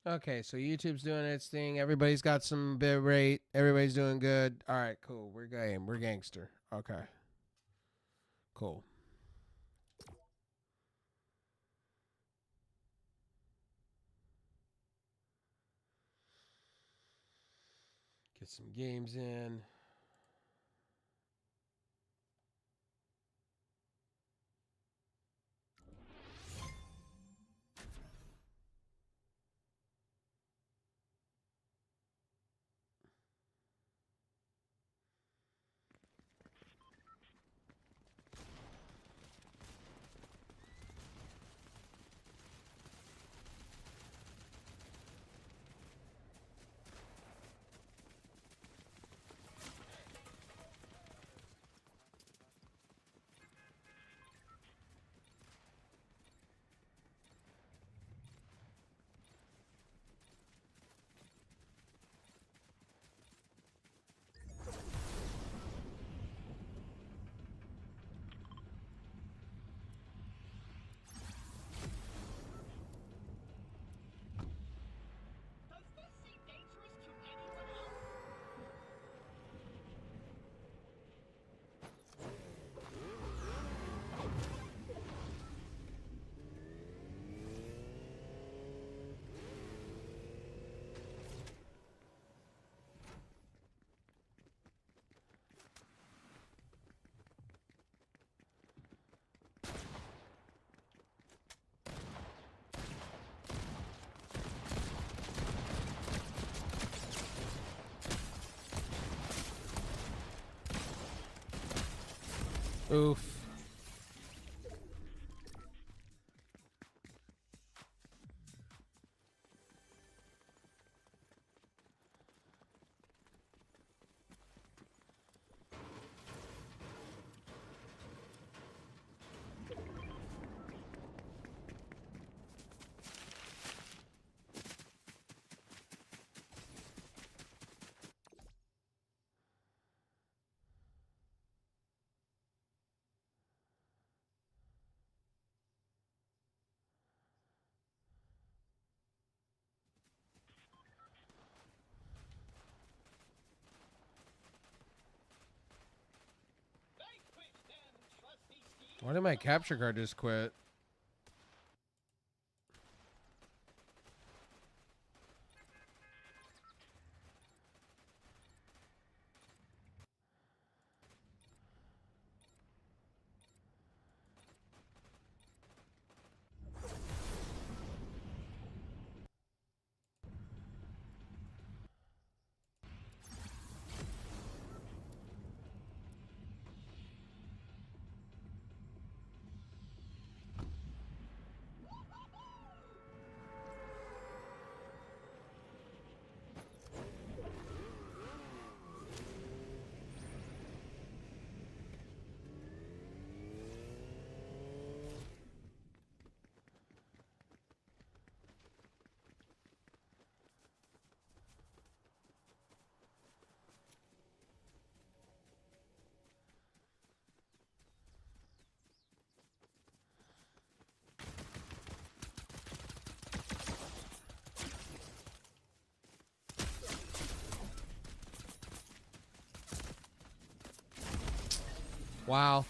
Okay, so YouTube's doing its thing. Everybody's got some bit rate. Everybody's doing good. All right, cool. We're game. We're gangster. Okay, cool. Get some games in. Oof. Why did my capture card just quit? Wow.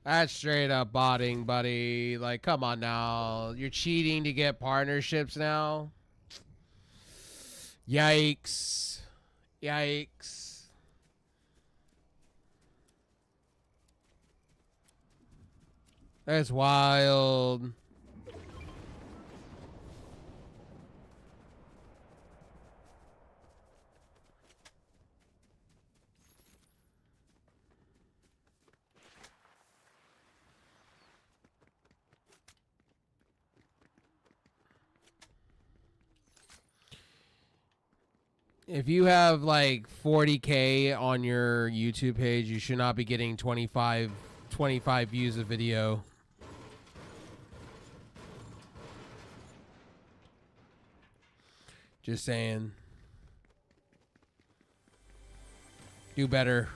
That's straight up botting, buddy. Like, come on now. You're cheating to get partnerships now? Yikes. Yikes. That's wild. If you have like 40K on your YouTube page, you should not be getting 25 views a video. Just saying. Do better.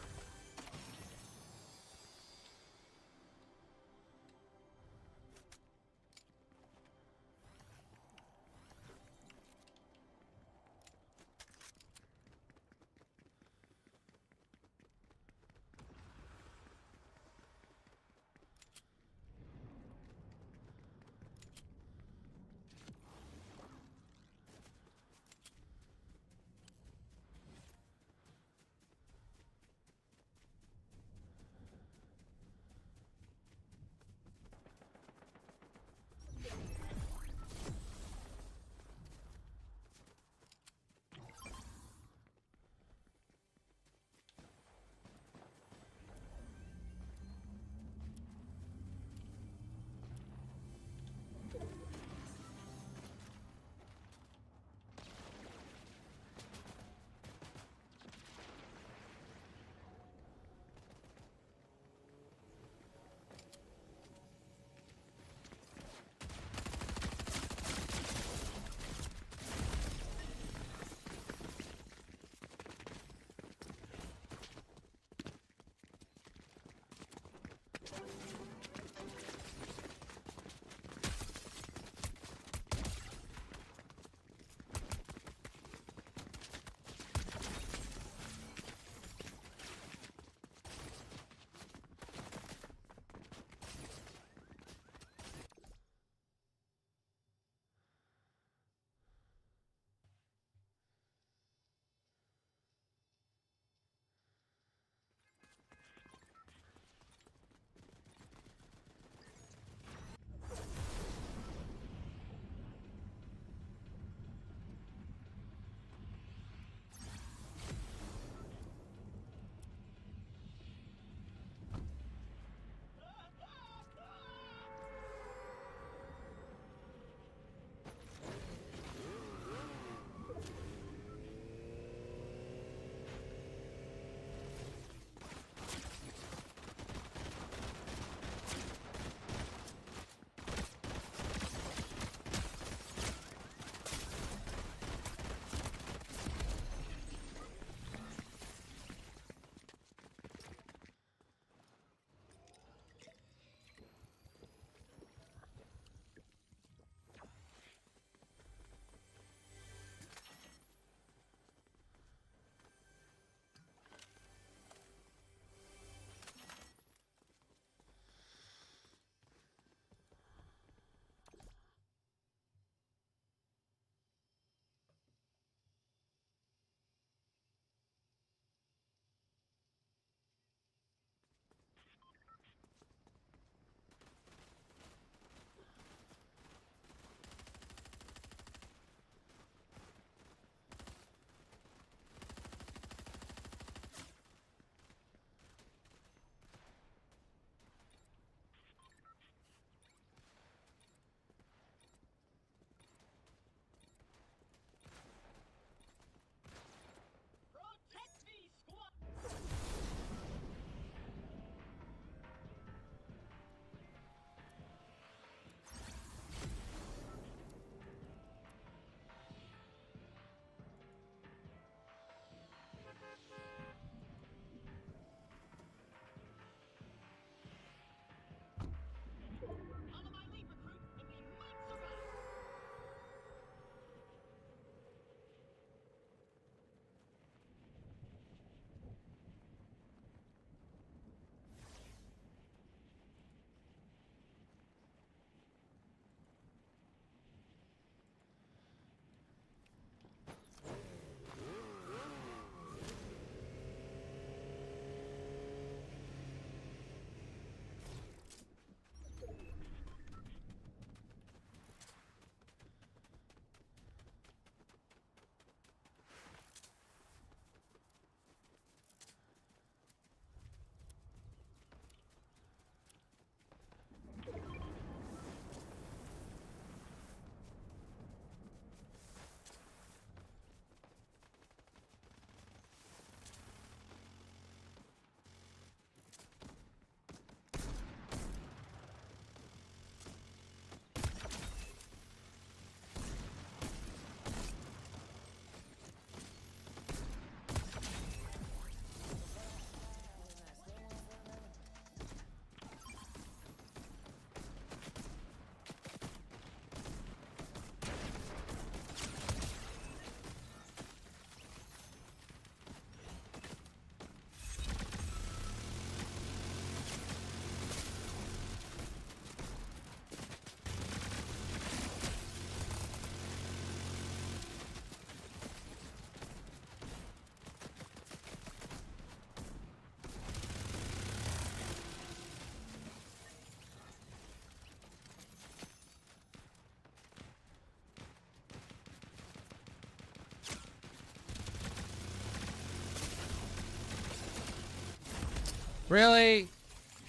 Really?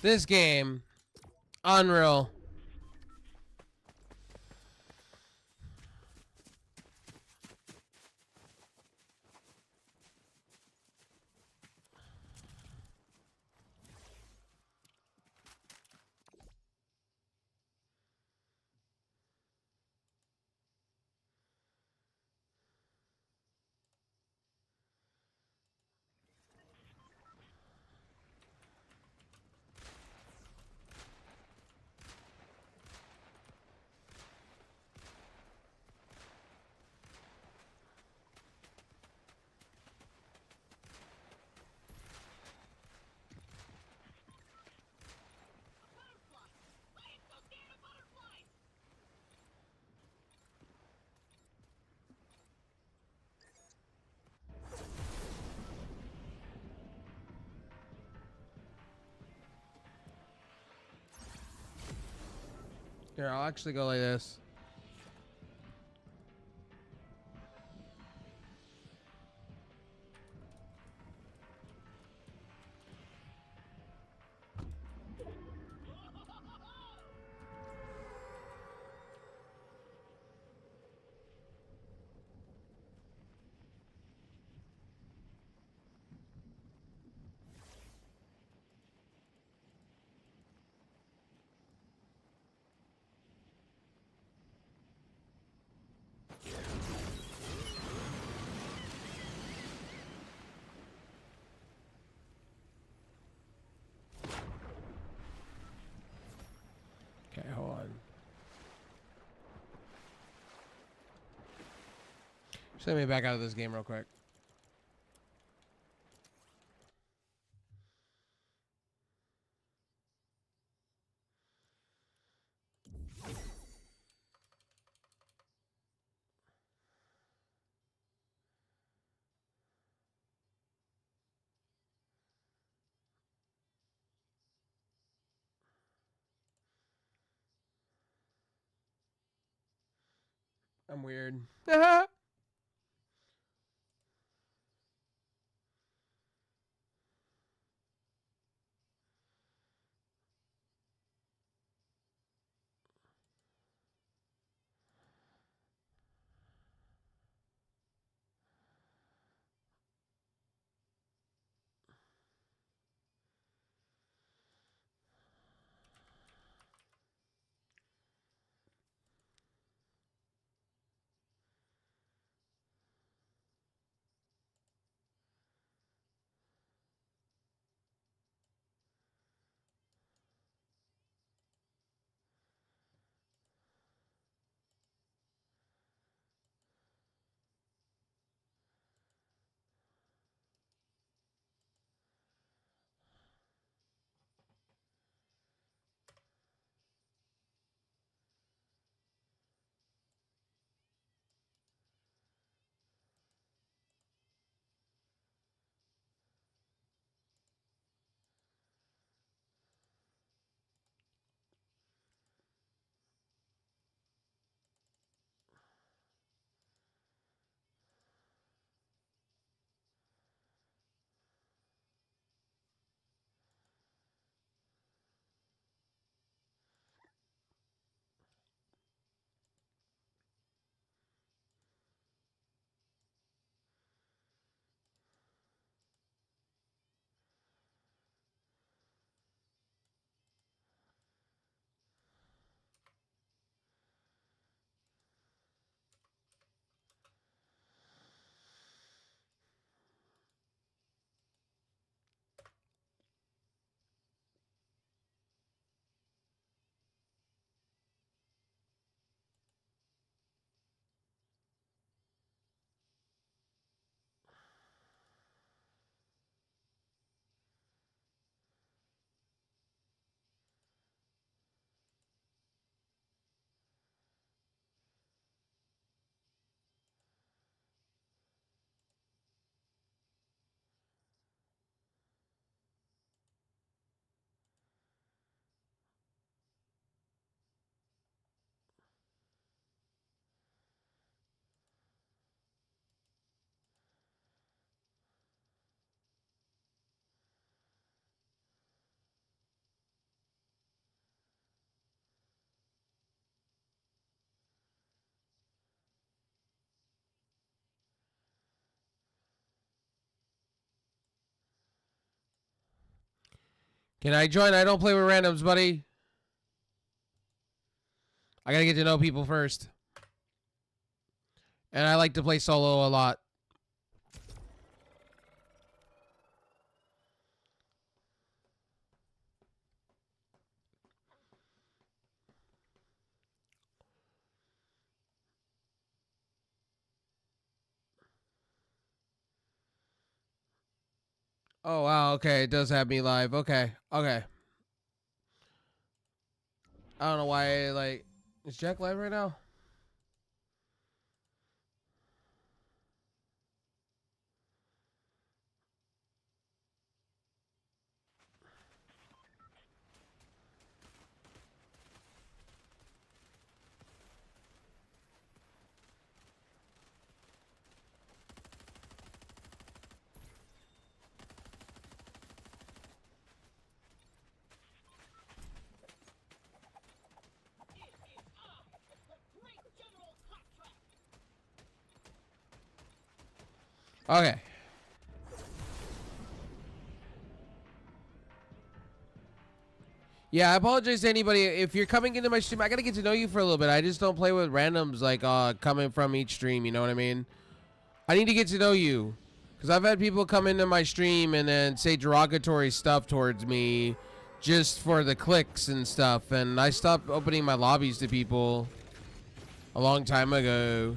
This game. Unreal. Here, I'll actually go like this. Okay, hold on. Just let me back out of this game real quick. I'm weird. Can I join? I don't play with randoms, buddy. I gotta get to know people first. And I like to play solo a lot. Oh, wow. Okay. It does have me live. Okay. Okay. I don't know why, like... Is Jack live right now? Okay. Yeah, I apologize to anybody. If you're coming into my stream, I gotta get to know you for a little bit. I just don't play with randoms like coming from each stream, you know what I mean? I need to get to know you. Because I've had people come into my stream and then say derogatory stuff towards me just for the clicks and stuff. And I stopped opening my lobbies to people a long time ago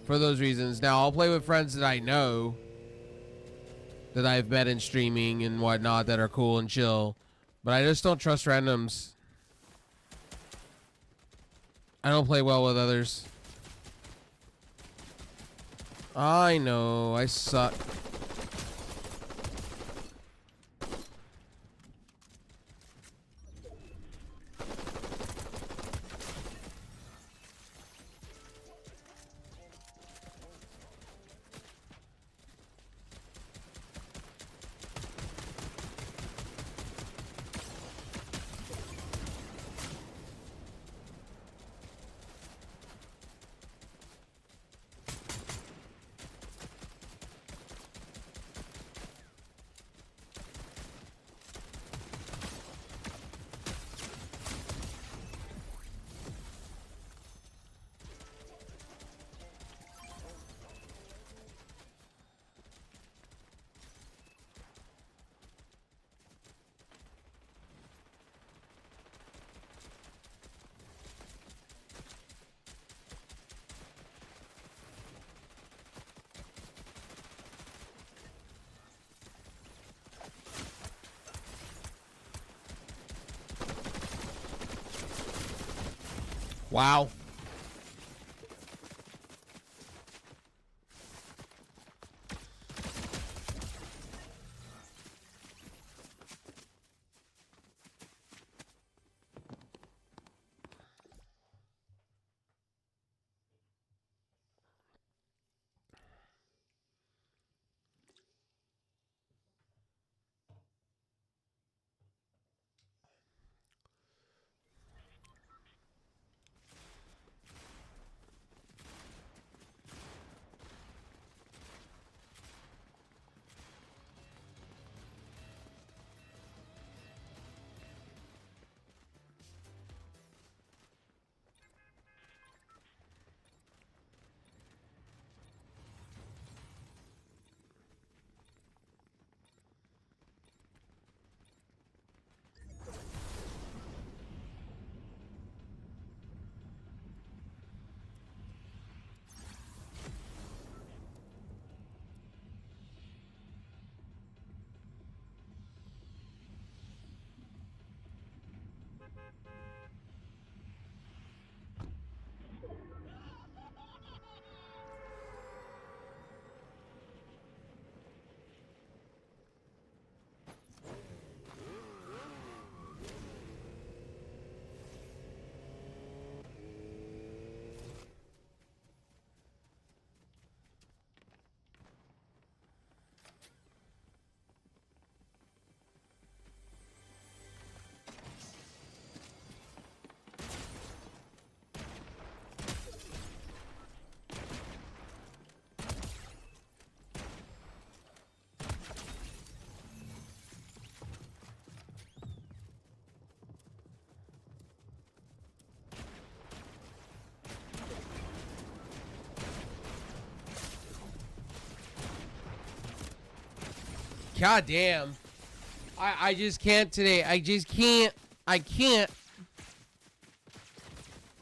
for those reasons. Now, I'll play with friends that I know that I've met in streaming and whatnot that are cool and chill. But I just don't trust randoms. I don't play well with others. I know, I suck. Wow. God damn. I just can't today. I just can't. I can't.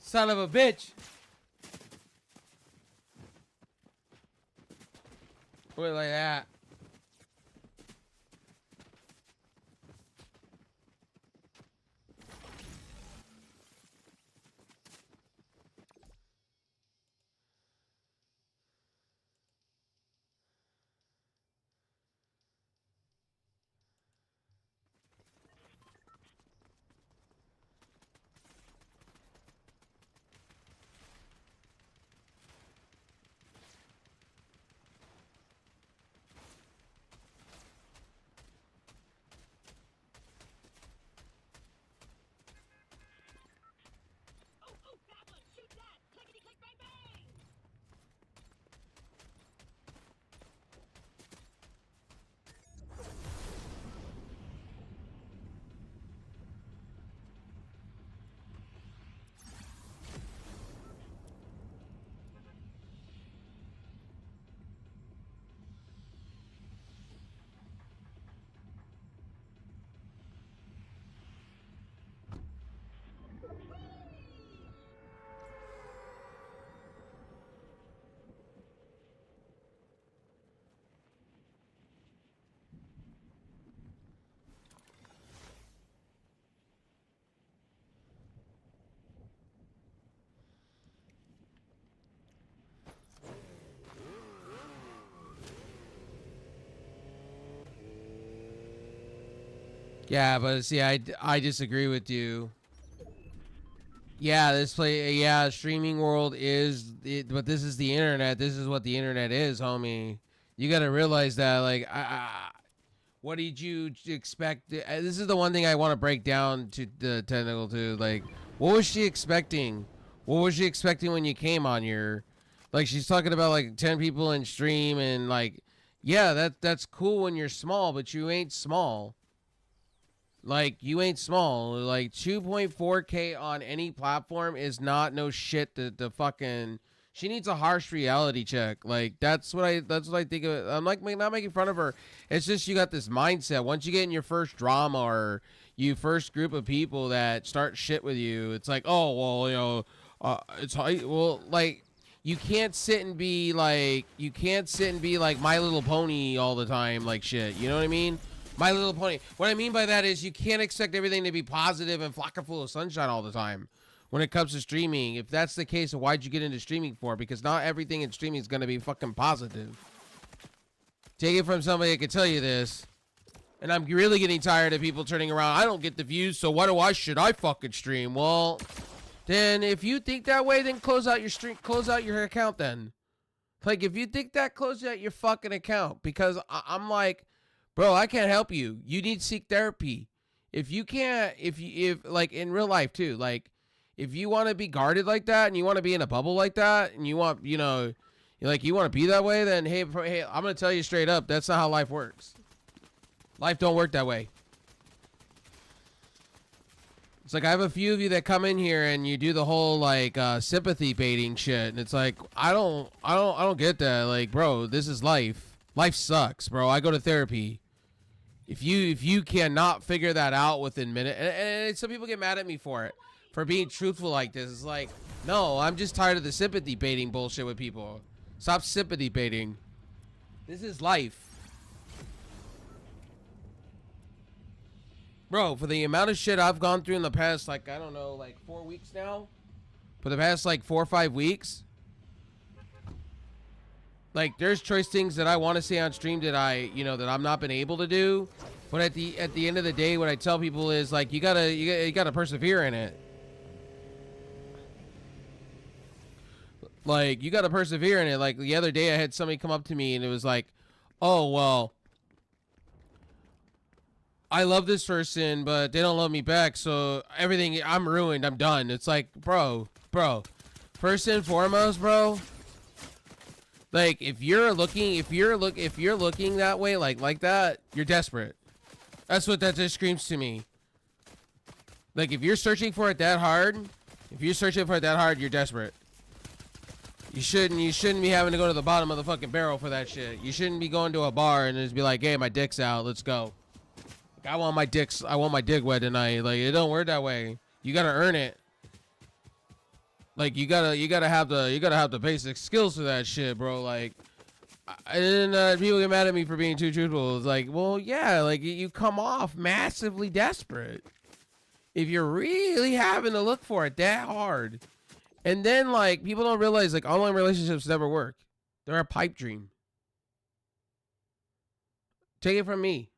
Son of a bitch. Put it like that. Yeah, but see, I disagree with you. Yeah, streaming world is it, but this is the internet. This is what the internet is, homie. You got to realize that, like, what did you expect? This is the one thing I want to break down to the technical too. Like, what was she expecting? What was she expecting when you came on here? Like, she's talking about like 10 people in stream and like, yeah, that's cool when you're small, but you ain't small. Like, you ain't small. Like, 2.4K on any platform is not no shit to fucking... She needs a harsh reality check. Like, that's what I think of it. I'm like not making fun of her. It's just you got this mindset. Once you get in your first drama or you first group of people that start shit with you, it's like, oh, well, you know, well, like, you can't sit and be like My Little Pony all the time, like shit. You know what I mean? My Little Pony. What I mean by that is you can't expect everything to be positive and flock full of sunshine all the time when it comes to streaming. If that's the case, why'd you get into streaming for? Because not everything in streaming is going to be fucking positive. Take it from somebody that can tell you this. And I'm really getting tired of people turning around. I don't get the views, so should I fucking stream? Well, then if you think that way, then close out your account then. Like, if you think that, close out your fucking account. Because I'm like... Bro, I can't help you. You need to seek therapy. If you can't, if like in real life too, like if you want to be guarded like that and you want to be in a bubble like that and you want, you know, you want to be that way, then hey, I'm going to tell you straight up, that's not how life works. Life don't work that way. It's like I have a few of you that come in here and you do the whole like sympathy baiting shit, and it's like I don't get that. Like, bro, this is life. Life sucks, bro. I go to therapy. If you cannot figure that out within minutes, and some people get mad at me for being truthful like this. It's like, no, I'm just tired of the sympathy baiting bullshit with people. Stop sympathy baiting. This is life. Bro, for the amount of shit I've gone through in the past, like, I don't know, like 4 weeks now? For the past, like, 4 or 5 weeks? Like, there's choice things that I want to say on stream that that I'm not been able to do. But at the end of the day, what I tell people is, like, you gotta persevere in it. Like, you gotta persevere in it. Like, the other day I had somebody come up to me and it was like, oh, well, I love this person, but they don't love me back, so everything, I'm ruined, I'm done. It's like, bro, first and foremost, bro, like, if you're looking that way, like that, you're desperate. That's what that just screams to me. Like, if you're searching for it that hard, you're desperate. You shouldn't be having to go to the bottom of the fucking barrel for that shit. You shouldn't be going to a bar and just be like, hey, my dick's out, let's go. Like, I want my dick wet tonight. Like, it don't work that way. You gotta earn it. Like, you gotta have the basic skills for that shit, bro. Like, and then people get mad at me for being too truthful. It's like, well, yeah, like you come off massively desperate if you're really having to look for it that hard. And then, like, people don't realize, like, online relationships never work. They're a pipe dream. Take it from me.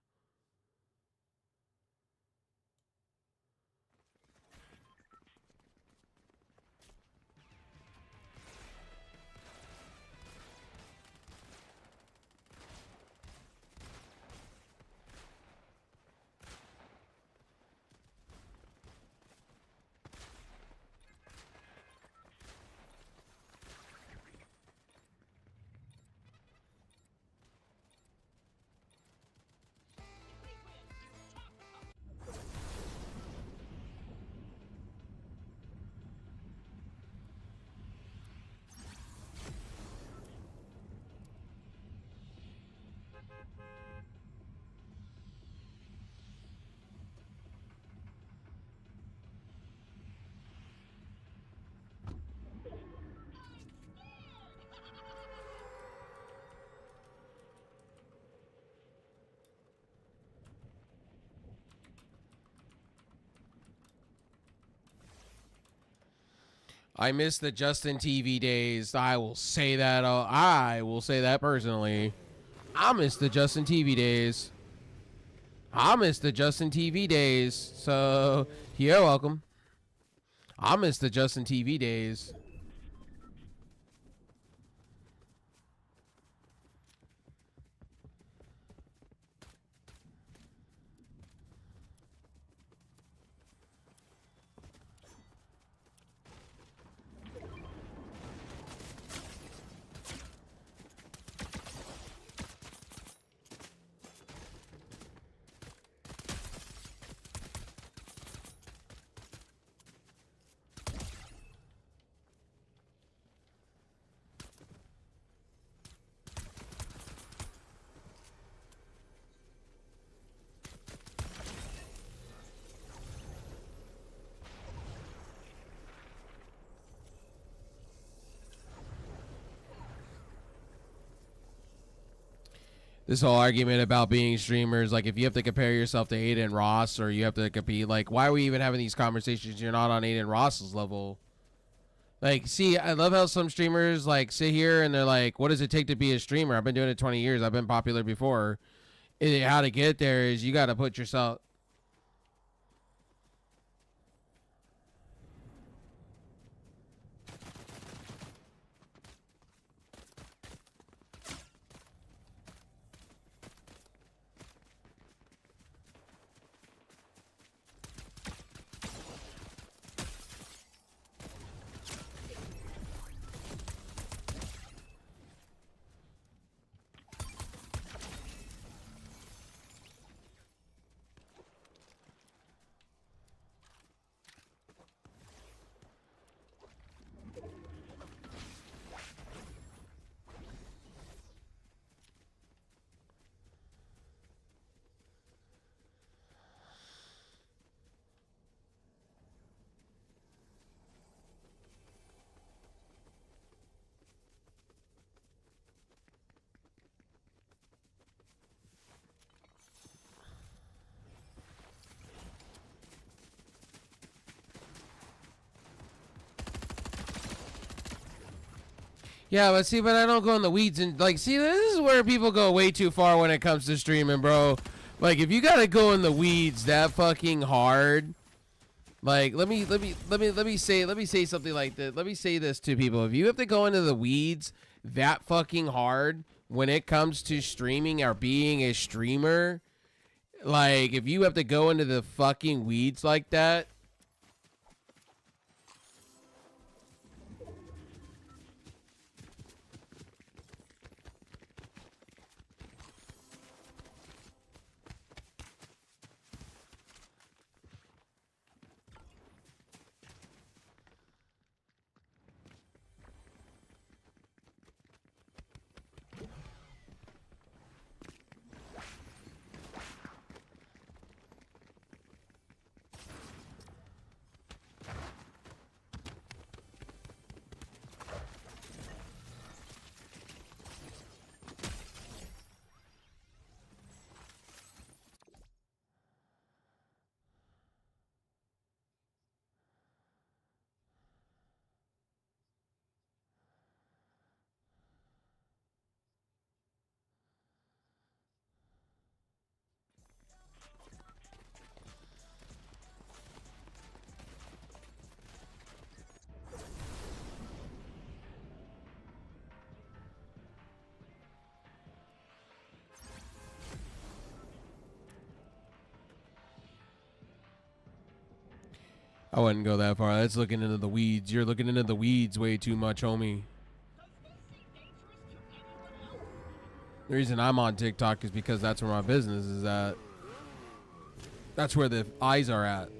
I miss the Justin TV days. I will say that. I will say that personally. I miss the Justin TV days. I miss the Justin TV days. So, you're welcome. I miss the Justin TV days. This whole argument about being streamers, like, if you have to compare yourself to Aiden Ross or you have to compete, like, why are we even having these conversations? You're not on Aiden Ross's level. Like, see, I love how some streamers, like, sit here and they're like, what does it take to be a streamer? I've been doing it 20 years. I've been popular before. How to get there is you got to put yourself... Yeah, but I don't go in the weeds and, like, see, this is where people go way too far when it comes to streaming, bro. Like, if you gotta go in the weeds that fucking hard, like, let me say something like this. Let me say this to people. If you have to go into the weeds that fucking hard when it comes to streaming or being a streamer, like, if you have to go into the fucking weeds like that, I wouldn't go that far. That's looking into the weeds. You're looking into the weeds way too much, homie. The reason I'm on TikTok is because that's where my business is at. That's where the eyes are at.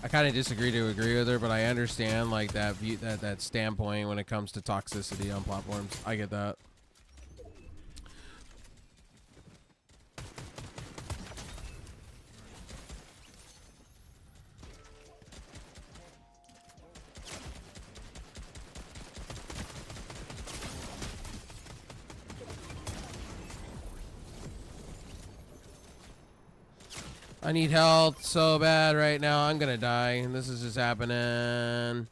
I kind of disagree to agree with her, but I understand like that view, that standpoint when it comes to toxicity on platforms. I get that. I need health so bad right now. I'm gonna die. This is just happening.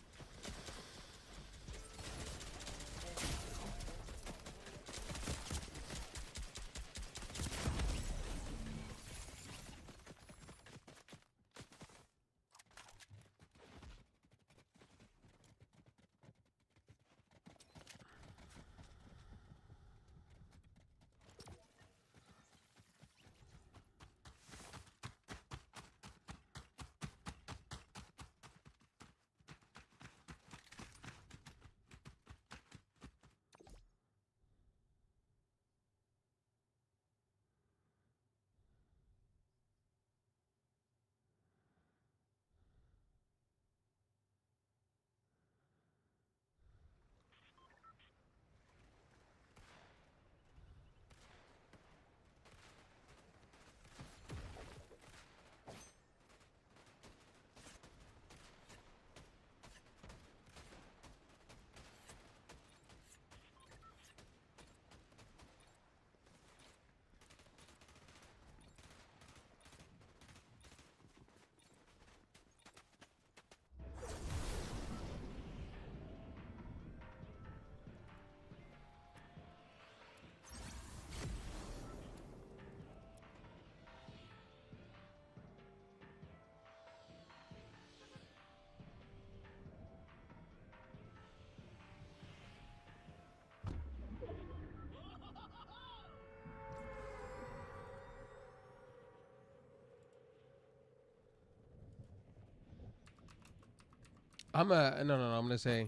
No. I'm gonna say.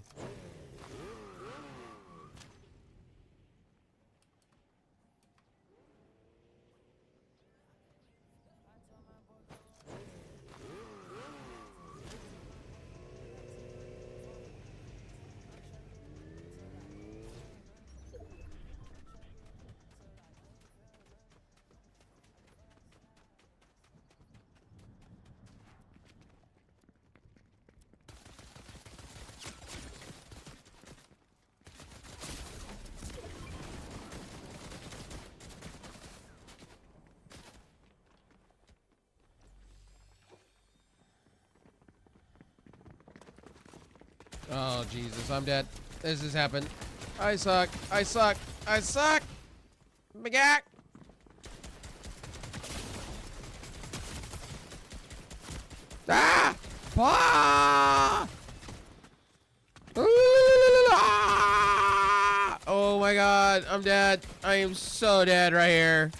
Oh Jesus, I'm dead. This has happened. I suck. I suck. I suck. Bagak. Ah! Ah! Oh my God, I'm dead. I am so dead right here.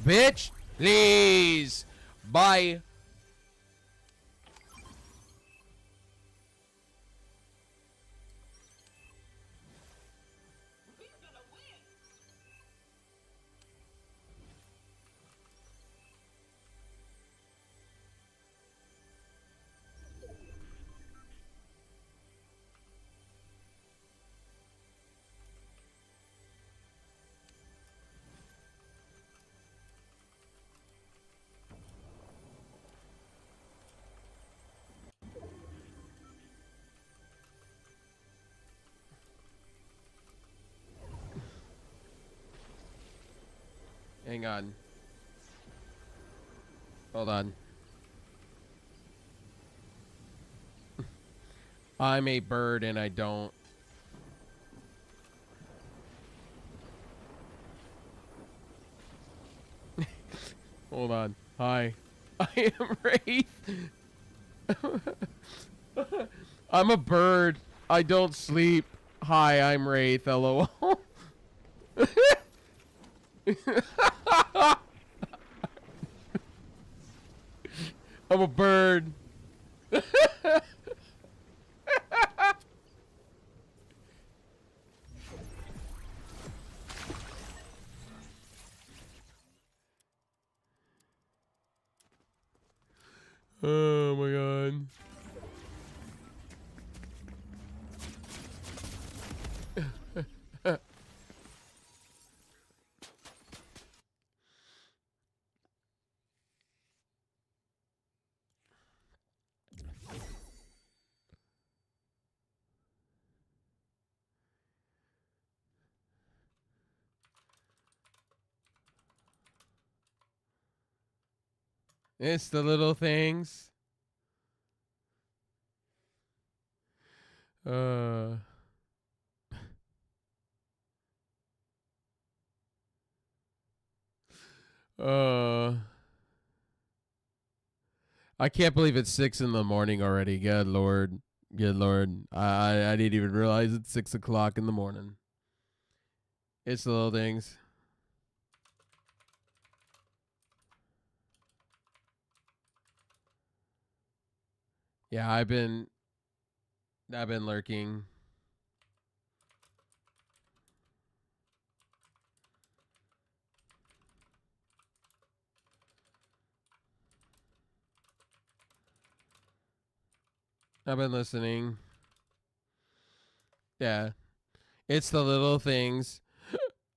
Bitch, please. Bye. Hang on. Hold on. I'm a bird and I don't. Hold on. Hi. I am Wraith. I'm a bird. I don't sleep. Hi, I'm Wraith. LOL. I'm a bird. Oh my god. It's the little things. Uh uh I can't believe it's 6 in the morning already. Good lord. Good lord. I didn't even realize it's 6 o'clock in the morning. It's the little things. Yeah, I've been lurking. I've been listening. Yeah. It's the little things.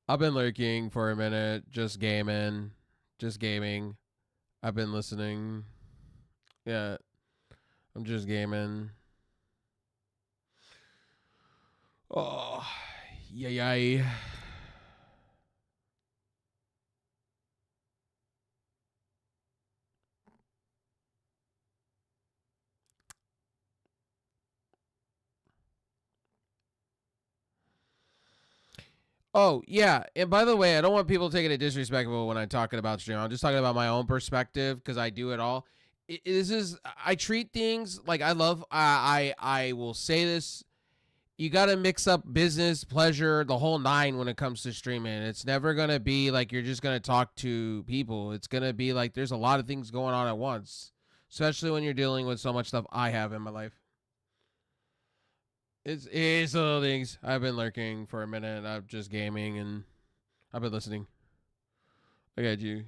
I've been lurking for a minute, just gaming. Just gaming. I've been listening. Yeah. I'm just gaming. Oh. Yay. Oh, yeah. And by the way, I don't want people taking it disrespectful when I'm talking about stream. I'm just talking about my own perspective because I do it all. This is, I treat things like I love, I will say this. You got to mix up business, pleasure, the whole nine when it comes to streaming. It's never going to be like you're just going to talk to people. It's going to be like there's a lot of things going on at once, especially when you're dealing with so much stuff I have in my life. It's little things. I've been lurking for a minute. I'm just gaming and I've been listening. I got you.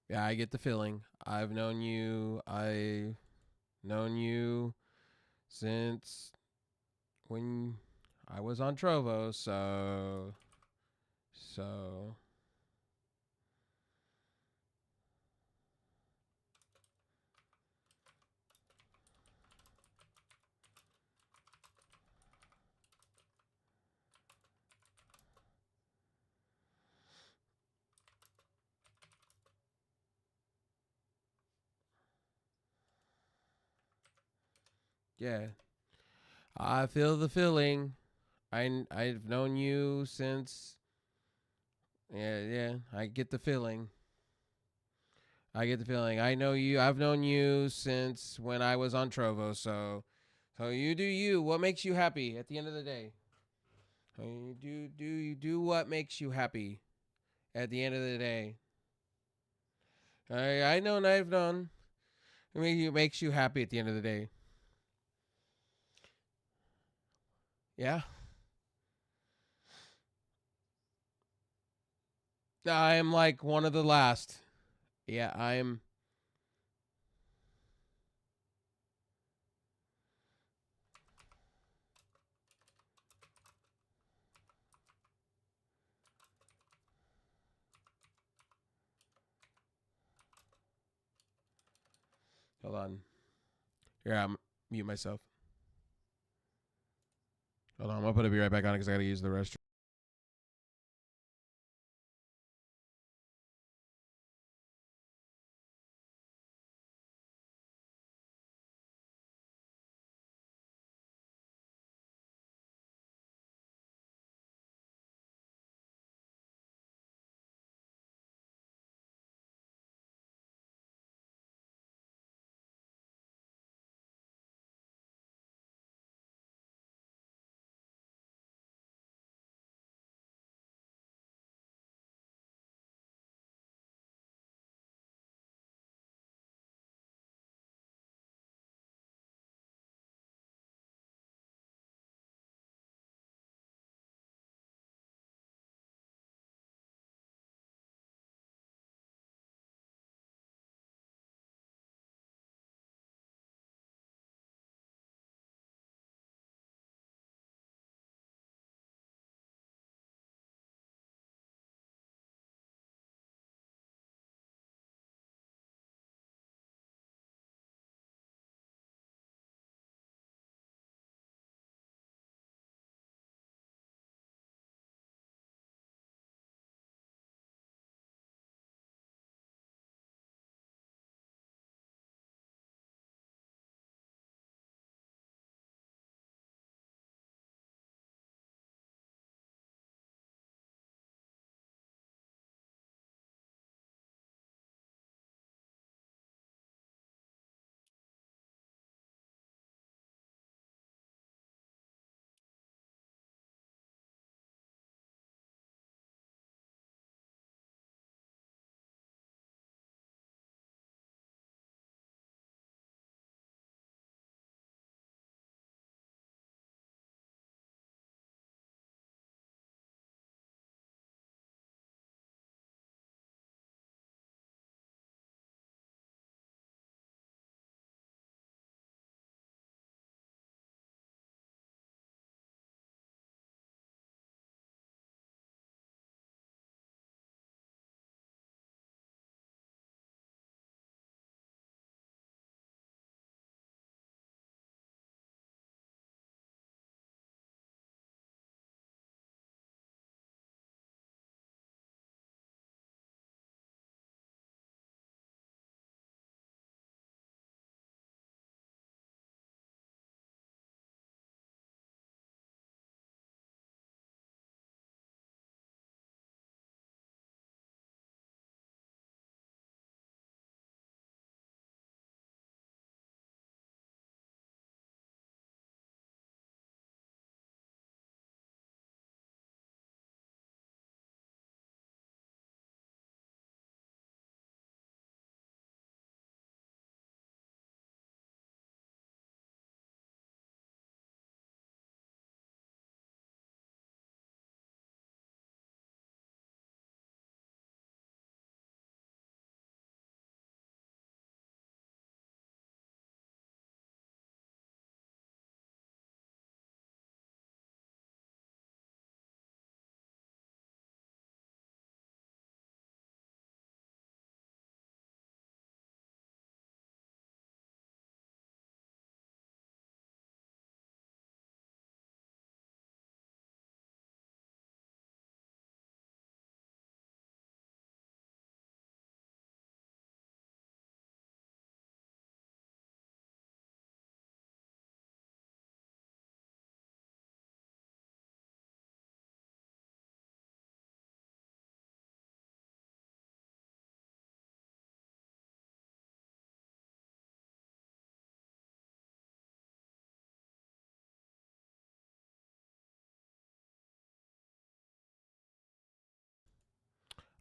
Yeah, I get the feeling. I've known you since when I was on Trovo, so yeah. I feel the feeling. I've known you since. Yeah, yeah. I get the feeling. I get the feeling. I know you. I've known you since when I was on Trovo. So you do you. What makes you happy at the end of the day? You do what makes you happy at the end of the day. I know and I've known. It makes you happy at the end of the day. Yeah. I am like one of the last. Yeah, I'm. Hold on. Here, I'm mute myself. Hold on. I'm gonna be right back on because I gotta use the restroom.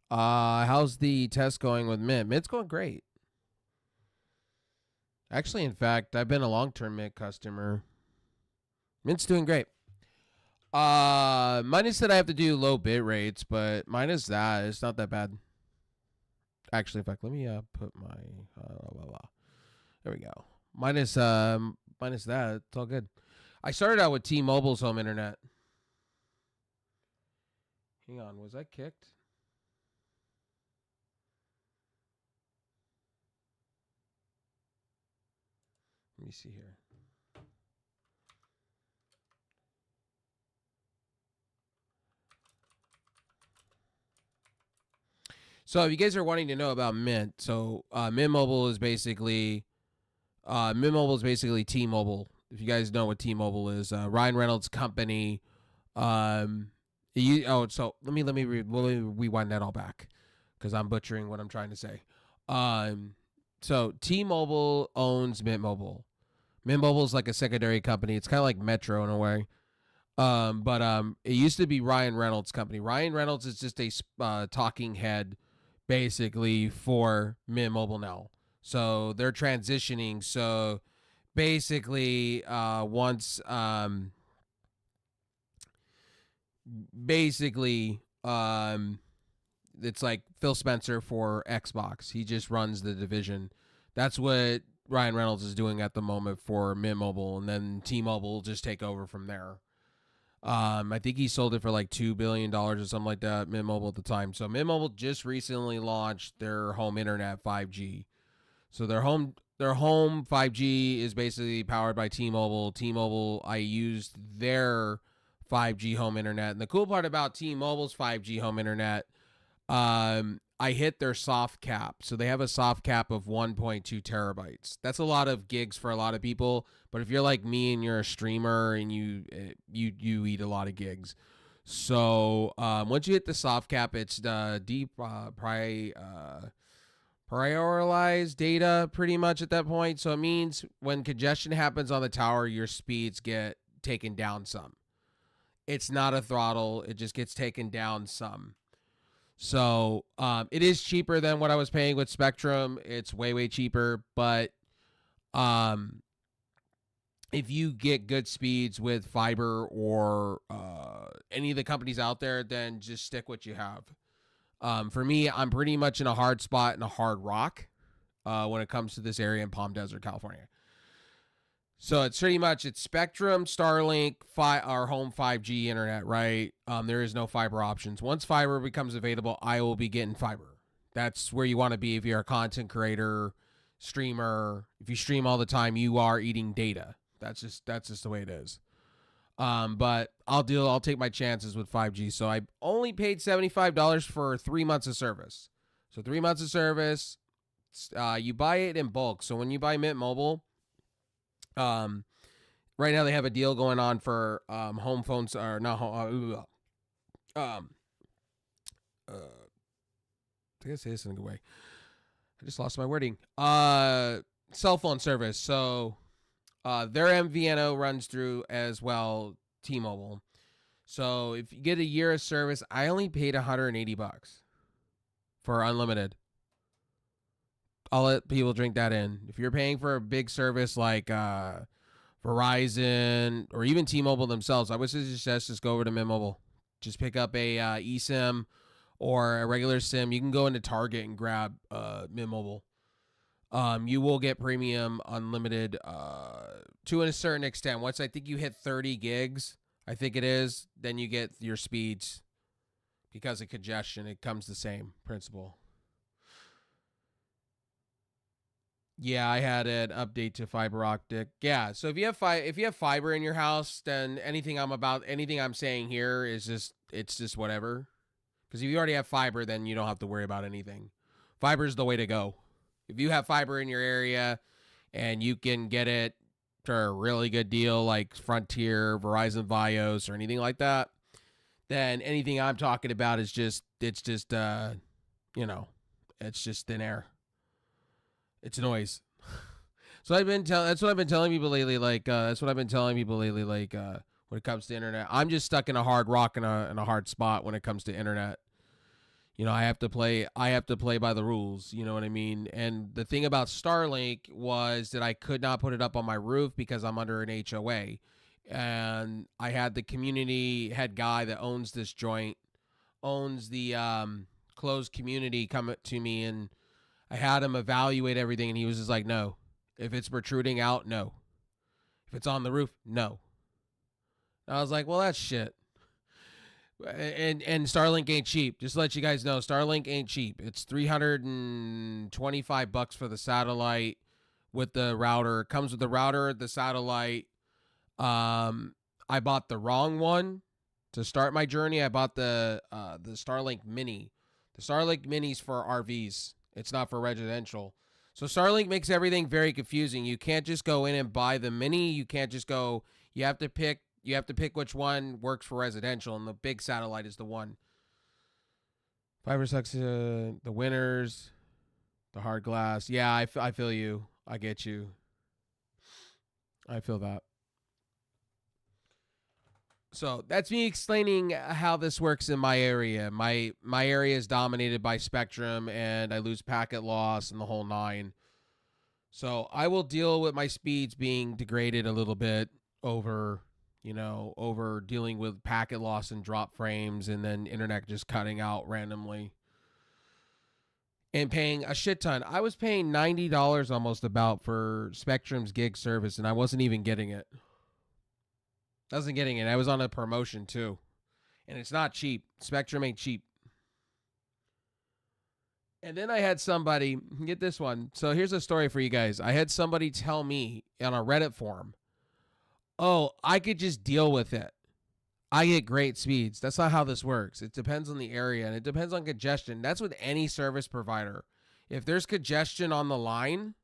How's the test going with Mint? Mint's going great. Actually, in fact, I've been a long-term Mint customer. Mint's doing great. Minus that I have to do low bit rates, but minus that, it's not that bad. Actually, in fact, let me put my there we go. Minus that, it's all good. I started out with T-Mobile's home internet. Hang on, was I kicked? Let me see here. So if you guys are wanting to know about Mint, so Mint Mobile is basically T-Mobile. If you guys know what T-Mobile is, Ryan Reynolds' company. So let me rewind that all back because I'm butchering what I'm trying to say. So T-Mobile owns Mint Mobile. Mint Mobile is like a secondary company. It's kind of like Metro in a way. But it used to be Ryan Reynolds' company. Ryan Reynolds is just a talking head, basically, for Mint Mobile now. So they're transitioning. So basically, once it's like Phil Spencer for Xbox. He just runs the division. That's what Ryan Reynolds is doing at the moment for Mint Mobile, and then T-Mobile will just take over from there. I think he sold it for like $2 billion or something like that, Mint Mobile at the time. So Mint Mobile just recently launched their home internet 5G. So their home 5G is basically powered by T-Mobile. T-Mobile, I used their 5G home internet. And the cool part about T-Mobile's 5G home internet, I hit their soft cap. So they have a soft cap of 1.2 terabytes. That's a lot of gigs for a lot of people. But if you're like me and you're a streamer and you eat a lot of gigs. So once you hit the soft cap, it's prioritized data pretty much at that point. So it means when congestion happens on the tower, your speeds get taken down some. It's not a throttle. It just gets taken down some. So it is cheaper than what I was paying with Spectrum. It's way, way cheaper. But if you get good speeds with fiber or any of the companies out there, then just stick what you have. For me, I'm pretty much in a hard spot in a hard rock when it comes to this area in Palm Desert, California. So it's pretty much it's Spectrum, Starlink, our home 5G internet, right? There is no fiber options. Once fiber becomes available, I will be getting fiber. That's where you want to be if you're a content creator, streamer. If you stream all the time, you are eating data. That's just the way it is. But I'll take my chances with 5G. So I only paid $75 for 3 months of service. So 3 months of service, you buy it in bulk. So when you buy Mint Mobile, right now they have a deal going on for home phones or not home. I gotta say this in a good way. I just lost my wording. Cell phone service. So their MVNO runs through as well T-Mobile. So if you get a year of service, I only paid $180 for unlimited. I'll let people drink that in. If you're paying for a big service like Verizon or even T-Mobile themselves, I would suggest just go over to Mint Mobile. Just pick up a eSIM or a regular SIM. You can go into Target and grab Mint Mobile. You will get premium unlimited to a certain extent. Once I think you hit 30 gigs, I think it is, then you get your speeds because of congestion. It comes the same principle. Yeah, I had an update to fiber optic. Yeah, so if you have fiber in your house, then anything I'm saying here is just whatever. Because if you already have fiber, then you don't have to worry about anything. Fiber is the way to go. If you have fiber in your area and you can get it for a really good deal like Frontier, Verizon Vios, or anything like that, then anything I'm talking about is it's just thin air. It's noise. So that's what I've been telling people lately. When it comes to internet, I'm just stuck in a hard rock and a hard spot when it comes to internet. I have to play by the rules, you know what I mean? And the thing about Starlink was that I could not put it up on my roof because I'm under an HOA. And I had the community head guy that owns this joint, owns the closed community, come to me, and I had him evaluate everything, and he was just like, no. If it's protruding out, no. If it's on the roof, no. I was like, well, that's shit. And Starlink ain't cheap. Just to let you guys know, Starlink ain't cheap. It's $325 for the satellite with the router. It comes with the router, the satellite. I bought the wrong one to start my journey. I bought the Starlink Mini. The Starlink Mini's for RVs. It's not for residential. So Starlink makes everything very confusing. You can't just go in and buy the Mini. You can't just go. You have to pick which one works for residential, and the big satellite is the one. Fiber sucks the winners, the hard glass. Yeah, I feel you. I get you. I feel that. So that's me explaining how this works in my area. My area is dominated by Spectrum, and I lose packet loss and the whole nine. So I will deal with my speeds being degraded a little bit over dealing with packet loss and drop frames, and then internet just cutting out randomly. And paying a shit ton. I was paying $90 almost about for Spectrum's gig service, and I wasn't even getting it. I wasn't getting it. I was on a promotion too. And it's not cheap. Spectrum ain't cheap. And then I had somebody, get this one. So here's a story for you guys. I had somebody tell me on a Reddit forum, oh, I could just deal with it. I get great speeds. That's not how this works. It depends on the area, and it depends on congestion. That's with any service provider. If there's congestion on the line,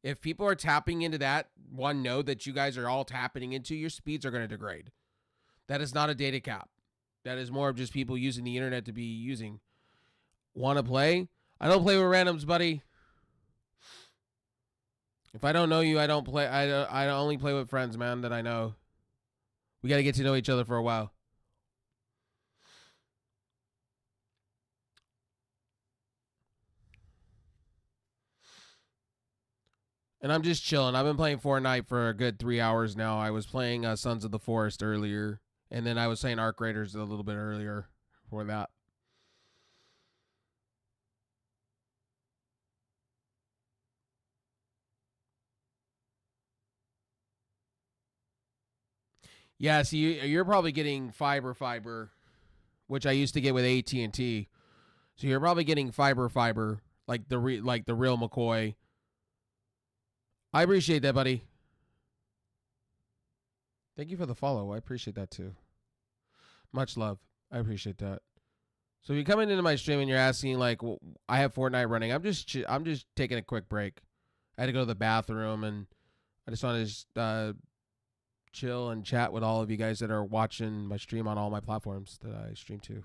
if people are tapping into that one node that you guys are all tapping into, your speeds are going to degrade. That is not a data cap. That is more of just people using the internet to be using. Want to play? I don't play with randoms, buddy. If I don't know you, I don't play. I only play with friends, man, that I know. We got to get to know each other for a while. And I'm just chilling. I've been playing Fortnite for a good 3 hours now. I was playing Sons of the Forest earlier, and then I was playing Arc Raiders a little bit earlier for that. Yeah, see, you're probably getting fiber, which I used to get with AT&T. So you're probably getting fiber, like the real McCoy. I appreciate that, buddy. Thank you for the follow. I appreciate that too. Much love. I appreciate that. So if you're coming into my stream and you're asking, like, well, I have Fortnite running, I'm just taking a quick break. I had to go to the bathroom, and I just wanted to chill and chat with all of you guys that are watching my stream on all my platforms that I stream to.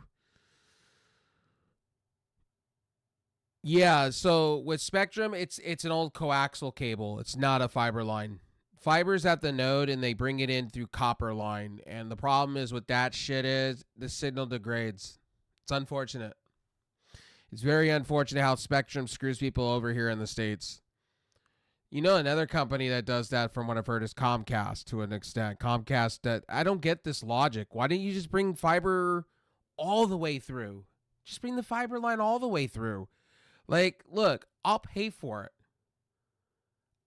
Yeah, so with Spectrum, it's an old coaxial cable. It's not a fiber line. Fiber's at the node, and they bring it in through copper line. And the problem is with that shit is the signal degrades. It's unfortunate. It's very unfortunate how Spectrum screws people over here in the States. You know, another company that does that, from what I've heard, is Comcast to an extent. Comcast, that I don't get this logic. Why didn't you just bring fiber all the way through? Just bring the fiber line all the way through. Like, look, I'll pay for it.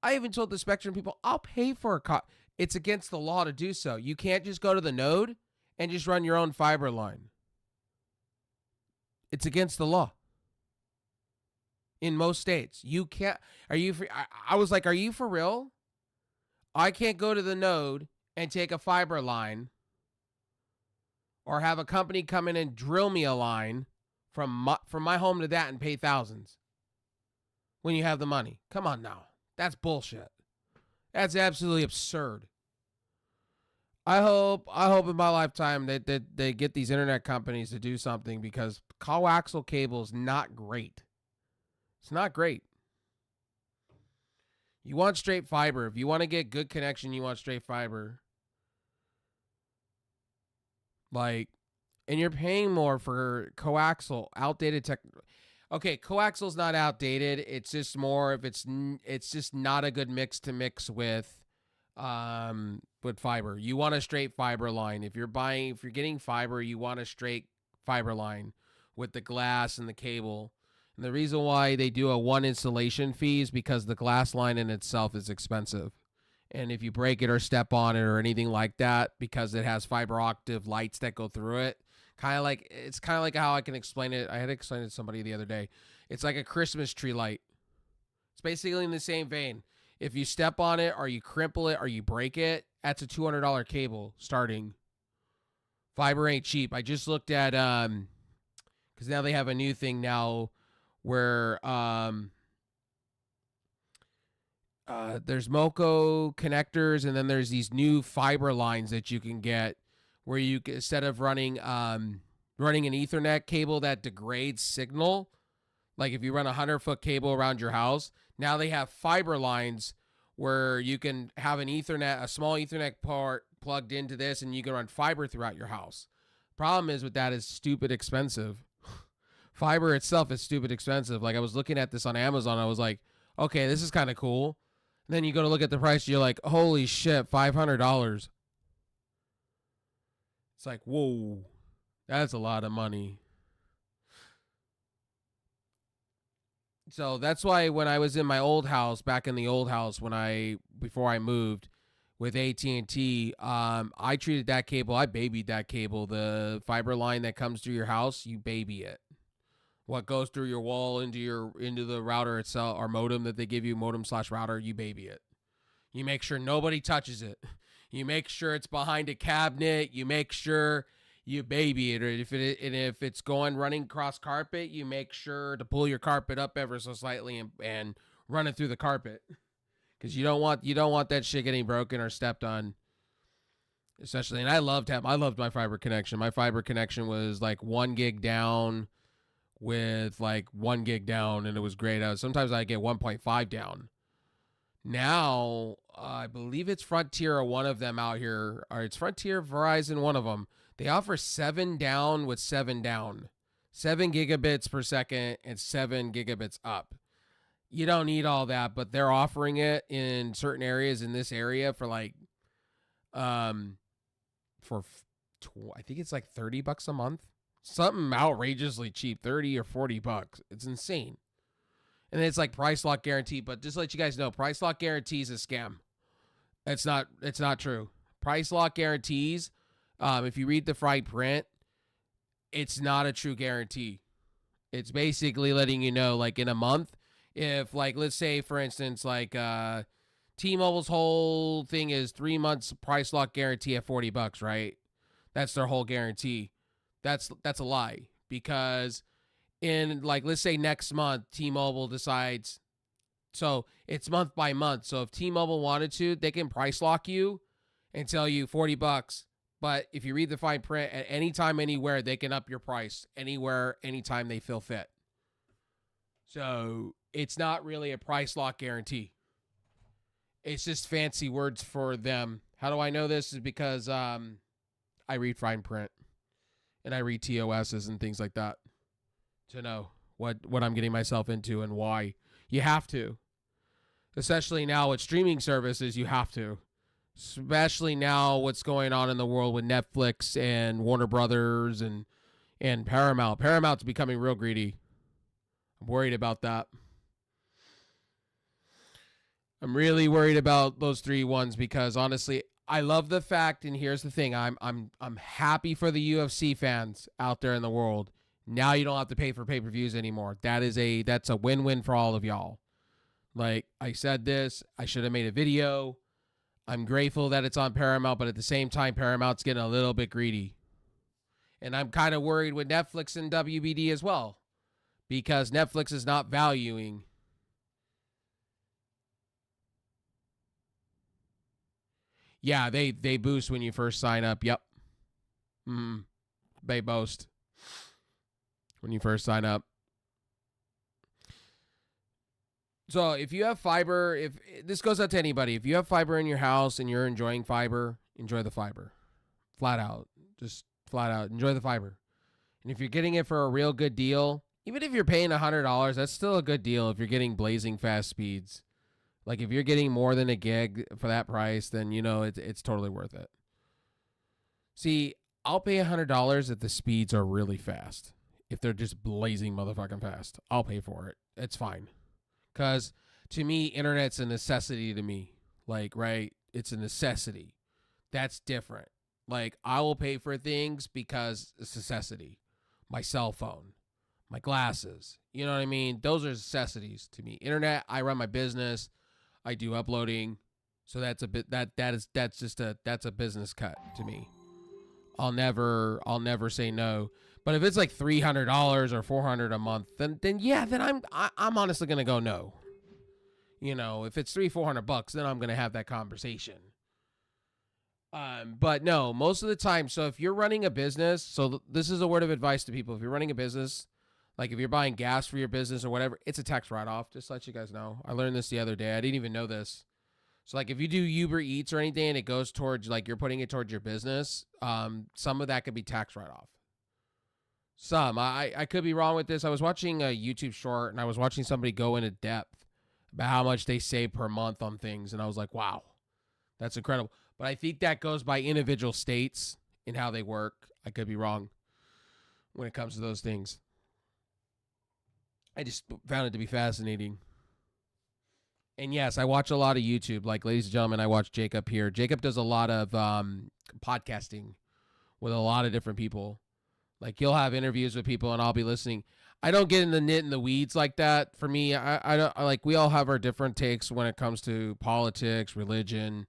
I even told the Spectrum people, I'll pay for a it's against the law to do so. You can't just go to the node and just run your own fiber line. It's against the law. In most states, you can't. I was like, are you for real? I can't go to the node and take a fiber line, or have a company come in and drill me a line from my home to that and pay thousands when you have the money. Come on now. That's bullshit. That's absolutely absurd. I hope in my lifetime that they get these internet companies to do something, because coaxial cable is not great. It's not great. You want straight fiber. If you want to get good connection, you want straight fiber. Like, And you're paying more for coaxial, outdated tech. Okay, coaxial's not outdated. It's just more if it's just not a good mix to mix with fiber. You want a straight fiber line. If you're getting fiber, you want a straight fiber line with the glass and the cable. And the reason why they do a one installation fee is because the glass line in itself is expensive. And if you break it or step on it or anything like that, because it has fiber optic lights that go through it, it's kind of like how I can explain it. I had to explain it to somebody the other day. It's like a Christmas tree light. It's basically in the same vein. If you step on it or you crimple it or you break it, that's a $200 cable starting. Fiber ain't cheap. I just looked at because now they have a new thing now where there's Moco connectors, and then there's these new fiber lines that you can get where you instead of running an Ethernet cable that degrades signal, like if you run a 100-foot cable around your house, now they have fiber lines where you can have a small Ethernet port plugged into this, and you can run fiber throughout your house. Problem is with that is stupid expensive. Fiber itself is stupid expensive. Like I was looking at this on Amazon, I was like, okay, this is kind of cool. And then you go to look at the price, you're like, holy shit, $500. It's like, whoa, that's a lot of money. So that's why when I was in my old house, back in the old house, before I moved with AT&T, I treated that cable, I babied that cable. The fiber line that comes through your house, you baby it. What goes through your wall into the router itself, or modem that they give you, modem/router, you baby it. You make sure nobody touches it. You make sure it's behind a cabinet. You make sure you baby it. Or if it's running across carpet, you make sure to pull your carpet up ever so slightly and run it through the carpet, because you don't want that shit getting broken or stepped on. Especially, and I loved my fiber connection. My fiber connection was like 1 gig down with like 1 gig down, and it was great. Sometimes I get 1.5 down. Now, I believe it's Frontier or one of them out here, or it's Frontier, Verizon, one of them. They offer 7 down with 7 down. 7 gigabits per second and 7 gigabits up. You don't need all that, but they're offering it in certain areas in this area for like, I think it's like $30 a month. Something outrageously cheap, 30 or $40. It's insane. And it's like price lock guarantee, but just to let you guys know, price lock guarantees is a scam. It's not true. Price lock guarantees, if you read the fine print, it's not a true guarantee. It's basically letting you know, like in a month, if like, let's say for instance, like T-Mobile's whole thing is 3 months price lock guarantee at $40, right? That's their whole guarantee. That's a lie, because in like, let's say next month, T-Mobile decides, so it's month by month. So if T-Mobile wanted to, they can price lock you and tell you $40. But if you read the fine print, at any time, anywhere, they can up your price anywhere, anytime they feel fit. So it's not really a price lock guarantee. It's just fancy words for them. How do I know this? Is because I read fine print and I read TOSs and things like that to know what I'm getting myself into and why. You have to. Especially now with streaming services, you have to. Especially now what's going on in the world with Netflix and Warner Brothers and Paramount. Paramount's becoming real greedy. I'm worried about that. I'm really worried about those 3 ones, because honestly, I love the fact, and here's the thing, I'm happy for the UFC fans out there in the world. Now you don't have to pay for pay-per-views anymore. That's a win-win for all of y'all. Like I said this, I should have made a video. I'm grateful that it's on Paramount, but at the same time, Paramount's getting a little bit greedy. And I'm kind of worried with Netflix and WBD as well, because Netflix is not valuing. Yeah, they boost when you first sign up. Yep. They boast when you first sign up. So if you have fiber, if this goes out to anybody, if you have fiber in your house and you're enjoying fiber, enjoy the fiber. Flat out. Just flat out. Enjoy the fiber. And if you're getting it for a real good deal, even if you're paying $100, that's still a good deal if you're getting blazing fast speeds. Like if you're getting more than a gig for that price, then it's totally worth it. See, I'll pay $100 if the speeds are really fast. If they're just blazing motherfucking fast, I'll pay for it. It's fine. Because to me, internet's a necessity to me. Like, right? It's a necessity. That's different. Like, I will pay for things because it's necessity. My cell phone, my glasses. You know what I mean? Those are necessities to me. Internet, I run my business. I do uploading. So that's a bit that's a business cut to me. I'll never say no. But if it's like $300 or $400 a month, then I'm honestly gonna go no. If it's $300-$400, then I'm gonna have that conversation. But no, most of the time. So if you're running a business, so this is a word of advice to people. If you're running a business, like if you're buying gas for your business or whatever, it's a tax write-off. Just to let you guys know. I learned this the other day. I didn't even know this. So like if you do Uber Eats or anything and it goes towards like you're putting it towards your business, some of that could be tax write-off. Some. I could be wrong with this. I was watching a YouTube short and I was watching somebody go into depth about how much they save per month on things. And I was like, wow, that's incredible. But I think that goes by individual states and how they work. I could be wrong when it comes to those things. I just found it to be fascinating. And yes, I watch a lot of YouTube. Like, ladies and gentlemen, I watch Jacob here. Jacob does a lot of podcasting with a lot of different people. Like, he'll have interviews with people, and I'll be listening. I don't get in the nit and the weeds like that. For me, I don't like. We all have our different takes when it comes to politics, religion,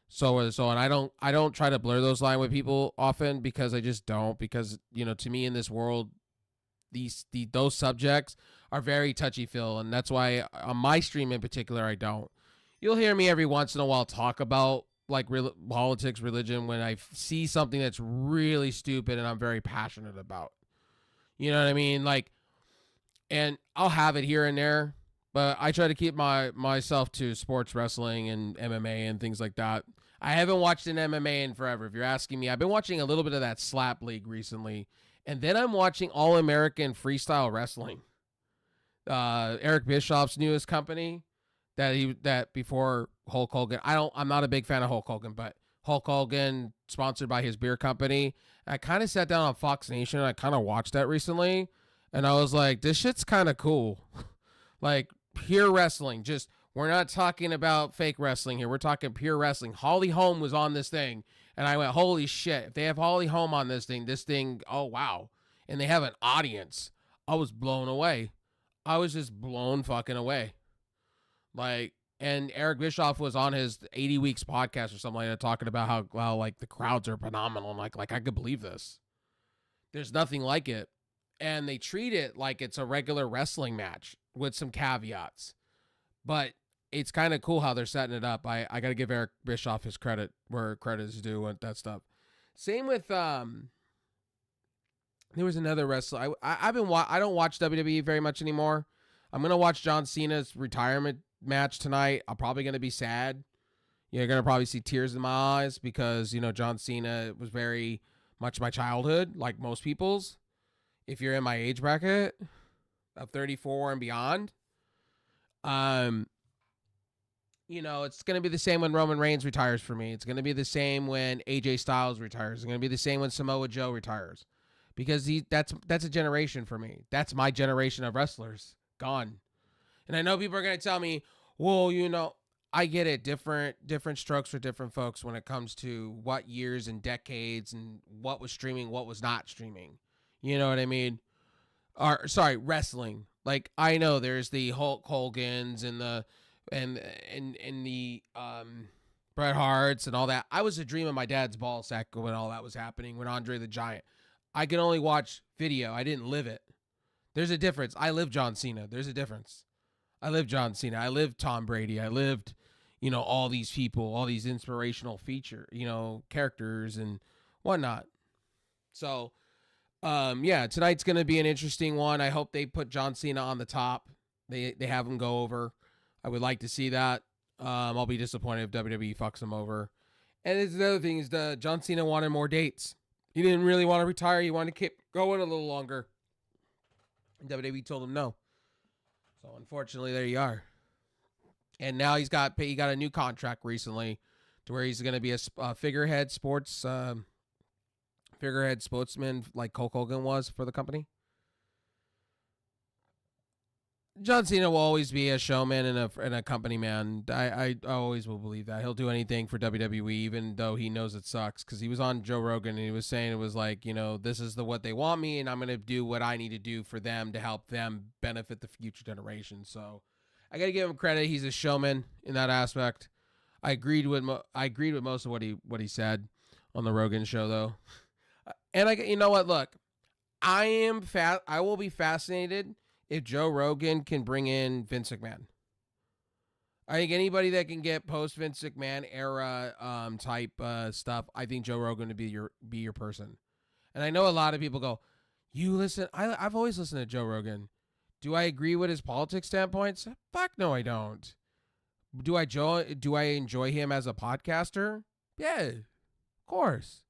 so on and so on. I don't try to blur those lines with people often because I just don't. Because to me in this world, those subjects are very touchy-feely, and that's why on my stream in particular, I don't. You'll hear me every once in a while talk about like politics, religion when I see something that's really stupid and I'm very passionate about. You know what I mean? Like, and I'll have it here and there, but I try to keep myself to sports wrestling and MMA and things like that. I haven't watched an MMA in forever. If you're asking me, I've been watching a little bit of that slap league recently. And then I'm watching All American Freestyle Wrestling. Eric Bischoff's newest company that before Hulk Hogan. I'm not a big fan of Hulk Hogan, but Hulk Hogan sponsored by his beer company. I kind of sat down on Fox Nation and I kind of watched that recently. And I was like, this shit's kind of cool. Like pure wrestling. Just, we're not talking about fake wrestling here. We're talking pure wrestling. Holly Holm was on this thing. And I went, holy shit, if they have Holly Holm on this thing, oh, wow. And they have an audience. I was blown away. I was just blown fucking away. Like, and Eric Bischoff was on his 80 Weeks podcast or something like that, talking about how like, the crowds are phenomenal. And like I could believe this. There's nothing like it. And they treat it like it's a regular wrestling match with some caveats. But it's kind of cool how they're setting it up. I got to give Eric Bischoff his credit where credit is due and that stuff. Same with there was another wrestler. I don't watch WWE very much anymore. I'm gonna watch John Cena's retirement match tonight. I'm probably gonna be sad. You're gonna probably see tears in my eyes because John Cena was very much my childhood, like most people's. If you're in my age bracket of 34 and beyond, it's going to be the same when Roman Reigns retires for me. It's going to be the same when AJ Styles retires. It's going to be the same when Samoa Joe retires. Because that's a generation for me. That's my generation of wrestlers. Gone. And I know people are going to tell me, well, I get it. Different strokes for different folks when it comes to what years and decades and what was streaming, what was not streaming. You know what I mean? Wrestling. Like, I know there's the Hulk Hogan's and the Bret Harts and all that. I was a dream of my dad's ball sack when all that was happening, when Andre the Giant. I could only watch video. I didn't live it. There's a difference. I lived John Cena. There's a difference. I lived John Cena. I lived Tom Brady. I lived, all these people, all these inspirational characters and whatnot. So, tonight's going to be an interesting one. I hope they put John Cena on the top. They have him go over. I would like to see that. I'll be disappointed if WWE fucks him over. And the other thing is John Cena wanted more dates. He didn't really want to retire. He wanted to keep going a little longer. And WWE told him no. So unfortunately, there you are. And now he got a new contract recently, to where he's going to be a figurehead spokesman like Hulk Hogan was for the company. John Cena will always be a showman and a company man. I always will believe that. He'll do anything for WWE, even though he knows it sucks. Because he was on Joe Rogan and he was saying it was like, this is what they want me, and I'm going to do what I need to do for them to help them benefit the future generation. So I got to give him credit. He's a showman in that aspect. I agreed with most of what he said on the Rogan show, though. And you know what? Look, I will be fascinated if Joe Rogan can bring in Vince McMahon. I think anybody that can get post Vince McMahon era type stuff, I think Joe Rogan would be your person. And I know a lot of people go, you listen. I've always listened to Joe Rogan. Do I agree with his politics standpoints? Fuck no, I don't. Do I enjoy him as a podcaster? Yeah, of course.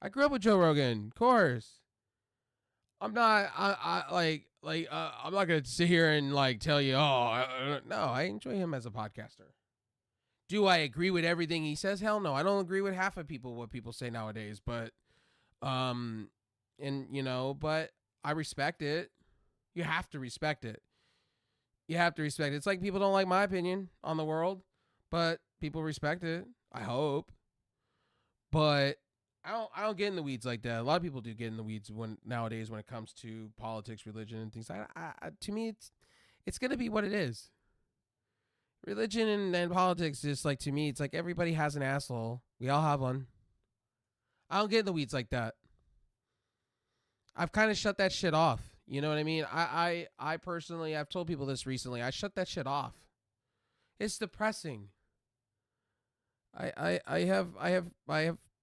I grew up with Joe Rogan, of course. I'm not. I'm not gonna sit here and tell you. No, I enjoy him as a podcaster. Do I agree with everything he says? Hell no. I don't agree with half of what people say nowadays. But, but I respect it. You have to respect it. It's like people don't like my opinion on the world, but people respect it. I hope. But I don't get in the weeds like that. A lot of people do get in the weeds nowadays when it comes to politics, religion, and things. To me, it's gonna be what it is. Religion and politics is to me, it's like everybody has an asshole. We all have one. I don't get in the weeds like that. I've kind of shut that shit off. You know what I mean? I personally, I've told people this recently. I shut that shit off. It's depressing. I have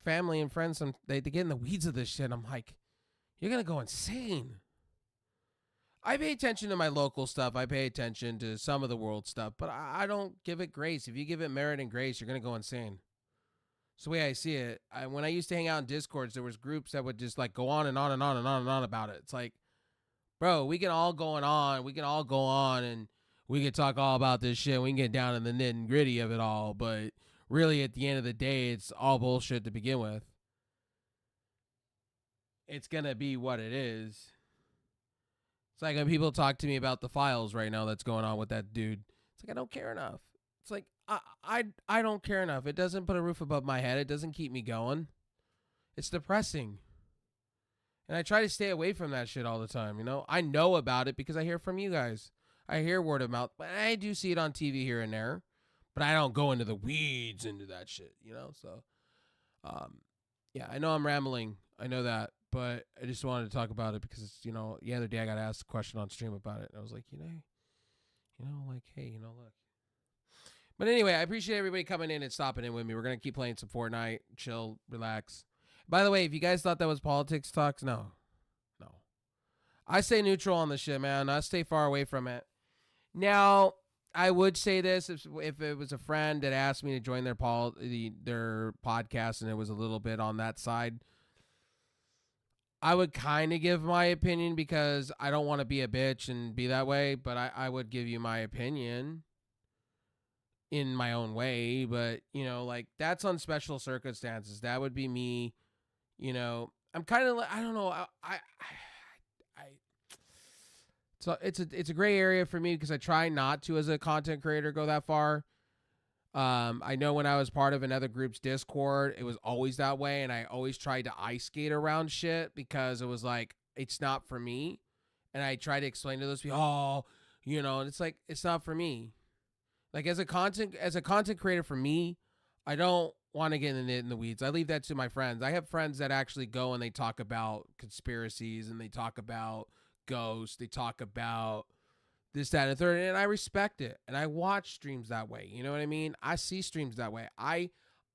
family and friends, they get in the weeds of this shit. I'm like, you're gonna go insane. I pay attention to my local stuff. I pay attention to some of the world stuff, but I don't give it grace. If you give it merit and grace, you're gonna go insane. It's the way I see it. When I used to hang out in Discords, there was groups that would just go on and on and on and on and on about it. It's like, bro, we can all go on. We can all go on and we can talk all about this shit. We can get down in the nitty and gritty of it all, but really, at the end of the day, it's all bullshit to begin with. It's going to be what it is. It's like when people talk to me about the files right now that's going on with that dude. It's like, I don't care enough. It's like, I don't care enough. It doesn't put a roof above my head. It doesn't keep me going. It's depressing. And I try to stay away from that shit all the time, I know about it because I hear from you guys. I hear word of mouth, but I do see it on TV here and there. But I don't go into the weeds into that shit, So, yeah, I know I'm rambling. I know that. But I just wanted to talk about it because, it's, the other day I got asked a question on stream about it. And I was like, hey, look. But anyway, I appreciate everybody coming in and stopping in with me. We're going to keep playing some Fortnite, chill, relax. By the way, if you guys thought that was politics talks, no. I stay neutral on the shit, man. I stay far away from it. Now, I would say this if it was a friend that asked me to join their podcast and it was a little bit on that side, I would kind of give my opinion because I don't want to be a bitch and be that way, but I would give you my opinion in my own way. But, that's on special circumstances. That would be me, I'm kind of, I don't know, so it's a gray area for me because I try not to, as a content creator, go that far. I know when I was part of another group's Discord, it was always that way, and I always tried to ice skate around shit because it was like, it's not for me. And I tried to explain to those people, and it's like, it's not for me. Like as a content creator, for me, I don't want to get in the weeds. I leave that to my friends. I have friends that actually go and they talk about conspiracies and they talk about ghosts. They talk about this, that, and the third, and I respect it. And I watch streams that way. You know what I mean? I see streams that way.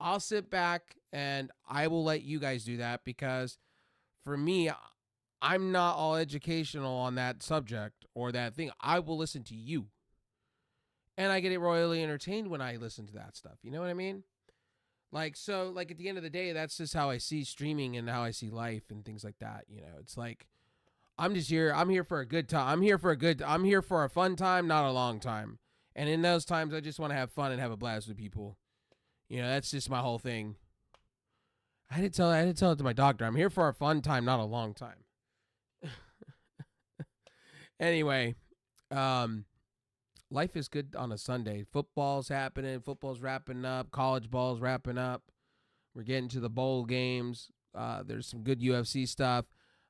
I'll sit back and I will let you guys do that because for me, I'm not all educational on that subject or that thing. I will listen to you. And I get royally entertained when I listen to that stuff. You know what I mean? Like, so, like, at the end of the day, that's just how I see streaming and how I see life and things like that. You know, it's like, I'm just here. I'm here for a good time. I'm here for a fun time, not a long time. And in those times, I just want to have fun and have a blast with people. You know, that's just my whole thing. I had to tell it to my doctor. I'm here for a fun time, not a long time. Anyway, um, life is good on a Sunday. Football's happening. Football's wrapping up. College ball's wrapping up. We're getting to the bowl games. There's some good UFC stuff.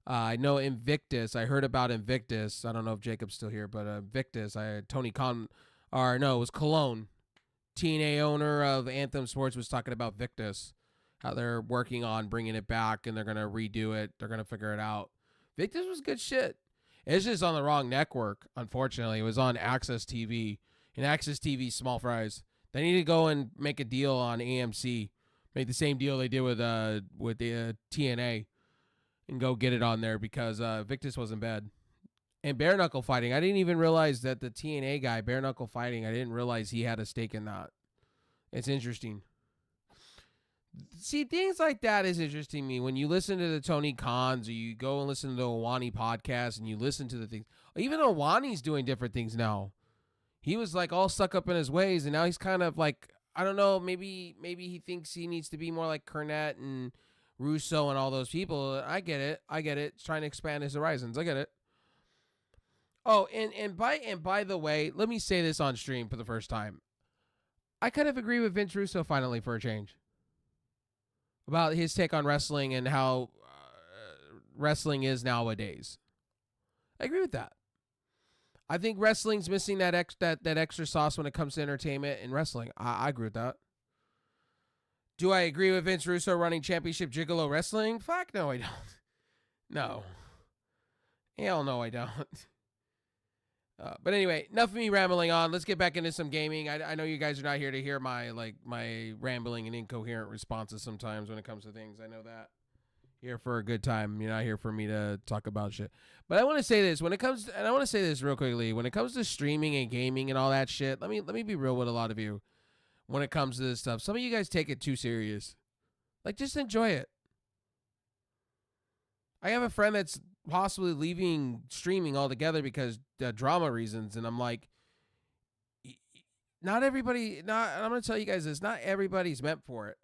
I know Invictus. I heard about Invictus. I don't know if Jacob's still here, but Invictus. Tony Khan, or no, it was Cologne. TNA owner of Anthem Sports was talking about Victus, how they're working on bringing it back and they're gonna redo it. They're gonna figure it out. Victus was good shit. It's just on the wrong network. Unfortunately, it was on Access TV, and Access TV small fries. They need to go and make a deal on AMC. Make the same deal they did with the TNA, and go get it on there because Victus wasn't bad. And bare knuckle fighting, I didn't even realize that the TNA guy, bare knuckle fighting, I didn't realize he had a stake in that. It's interesting. See, things like that is interesting to me. When you listen to the Tony Khans or you go and listen to the Owani podcast and you listen to the things, even Owani's doing different things now. He was like all stuck up in his ways, and now he's kind of like, I don't know, maybe he thinks he needs to be more like Cornette and Russo and all those people. I get it. He's trying to expand his horizons. I get it. Oh, and by the way, let me say this on stream for the first time. I kind of agree with Vince Russo finally for a change about his take on wrestling and how wrestling is nowadays. I agree with that. I think wrestling's missing that extra sauce when it comes to entertainment and wrestling. I agree with that. Do I agree with Vince Russo running Championship Gigolo Wrestling? Fuck no, I don't. No. Hell no, I don't. But anyway, enough of me rambling on. Let's get back into some gaming. I know you guys are not here to hear my rambling and incoherent responses sometimes when it comes to things. I know that. Here for a good time. You're not here for me to talk about shit. But I want to say this and I want to say this real quickly. When it comes to streaming and gaming and all that shit, let me be real with a lot of you. When it comes to this stuff, some of you guys take it too serious. Like, just enjoy it. I have a friend that's possibly leaving streaming altogether because drama reasons, and I'm like, not everybody. Not, and I'm gonna tell you guys this: not everybody's meant for it.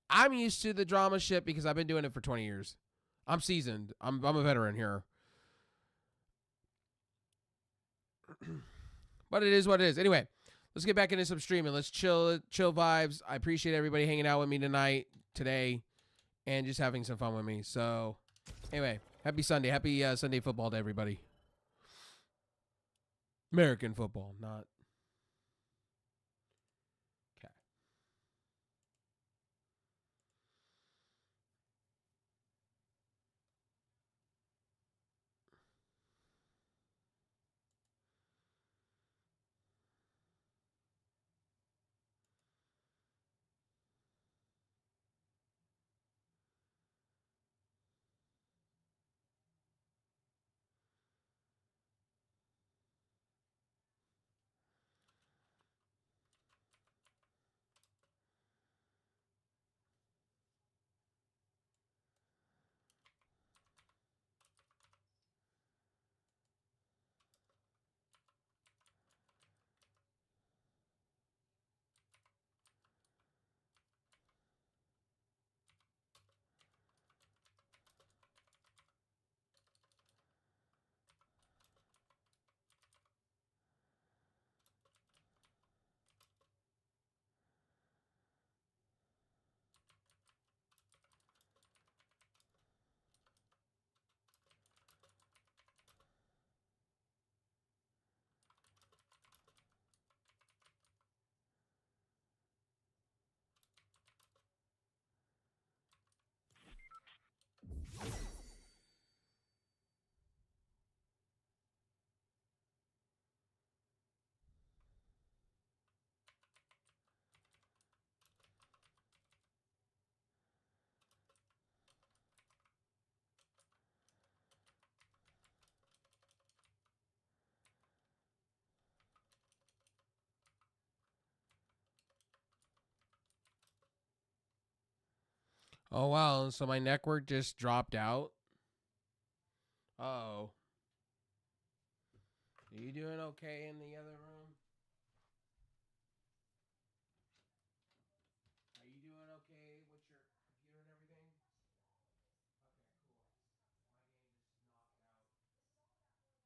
I'm used to the drama shit because I've been doing it for 20 years. I'm seasoned. I'm a veteran here. But it is what it is. Anyway, let's get back into some streaming. Let's chill vibes. I appreciate everybody hanging out with me today, and just having some fun with me. So, anyway, happy Sunday. Happy Sunday football to everybody. American football, not. Okay. Oh wow, so my network just dropped out. Uh-oh. Are you doing okay in the other room? Are you doing okay with your computer and everything? Okay, cool. My game just knocked out. Probably just there, the servers.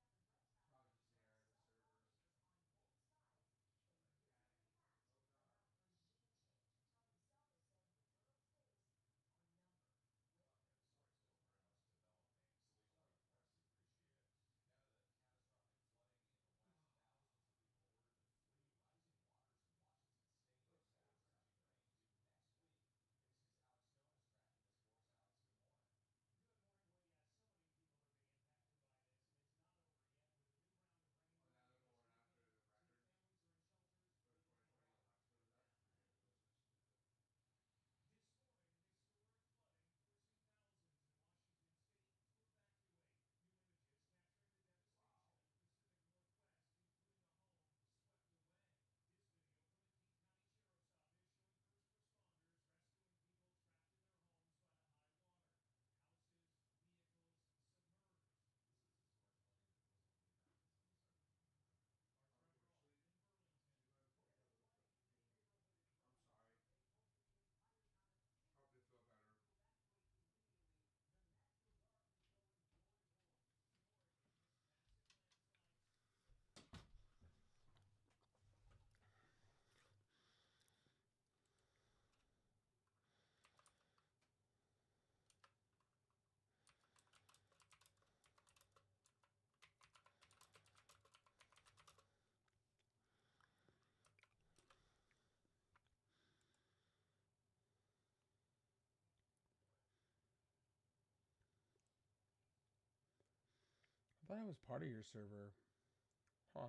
Oh, that was before and after the record for 2020 election. Was that? Unfortunately, you guys both have a list of names. I'm sorry. Hope they feel better. I thought it was part of your server. Huh.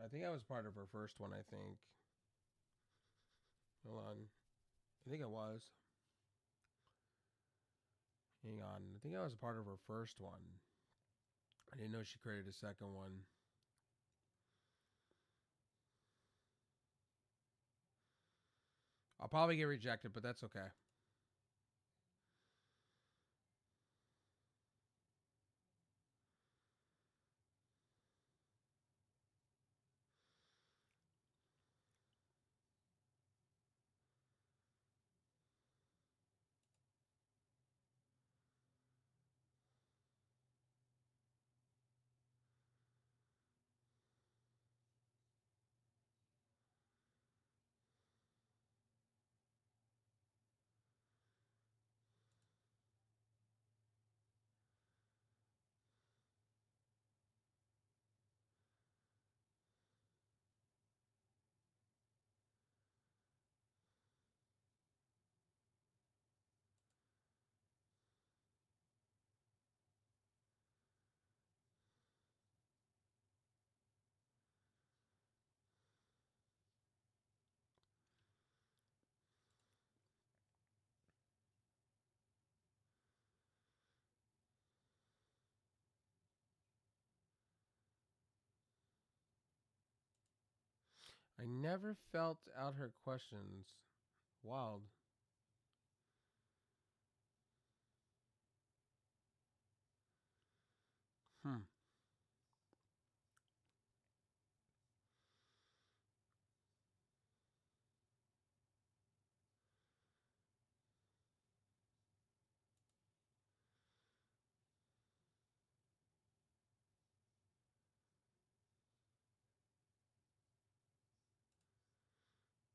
I think I was part of her first one, I think. Hold on. I think it was. Hang on. I think I was a part of her first one. I didn't know she created a second one. I'll probably get rejected, but that's okay. I never felt out her questions. Wild. Hmm.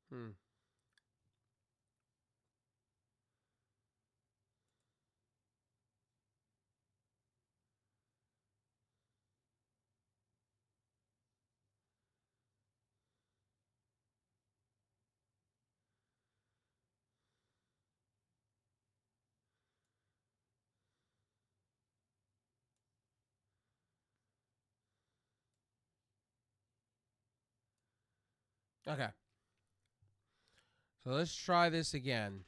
Hmm. Okay. So let's try this again.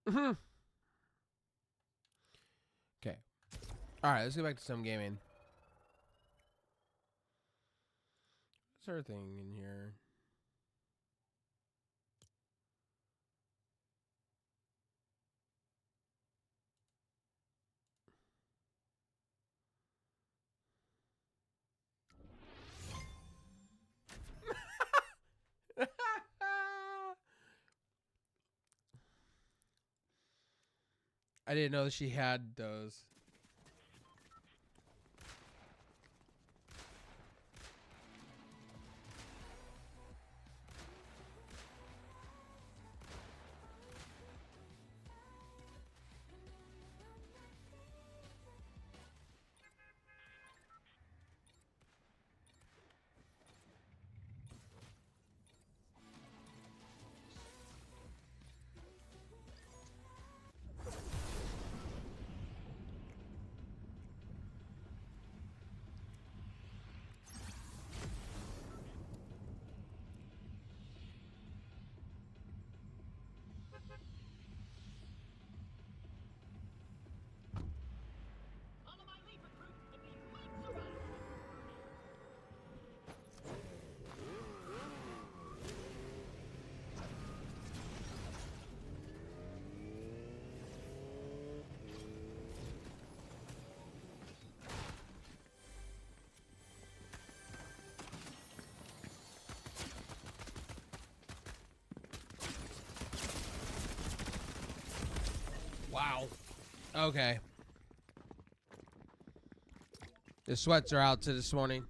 Okay. All right, let's get back to some gaming. What's our thing in here? I didn't know that she had those. Wow. Okay. The sweats are out to this morning.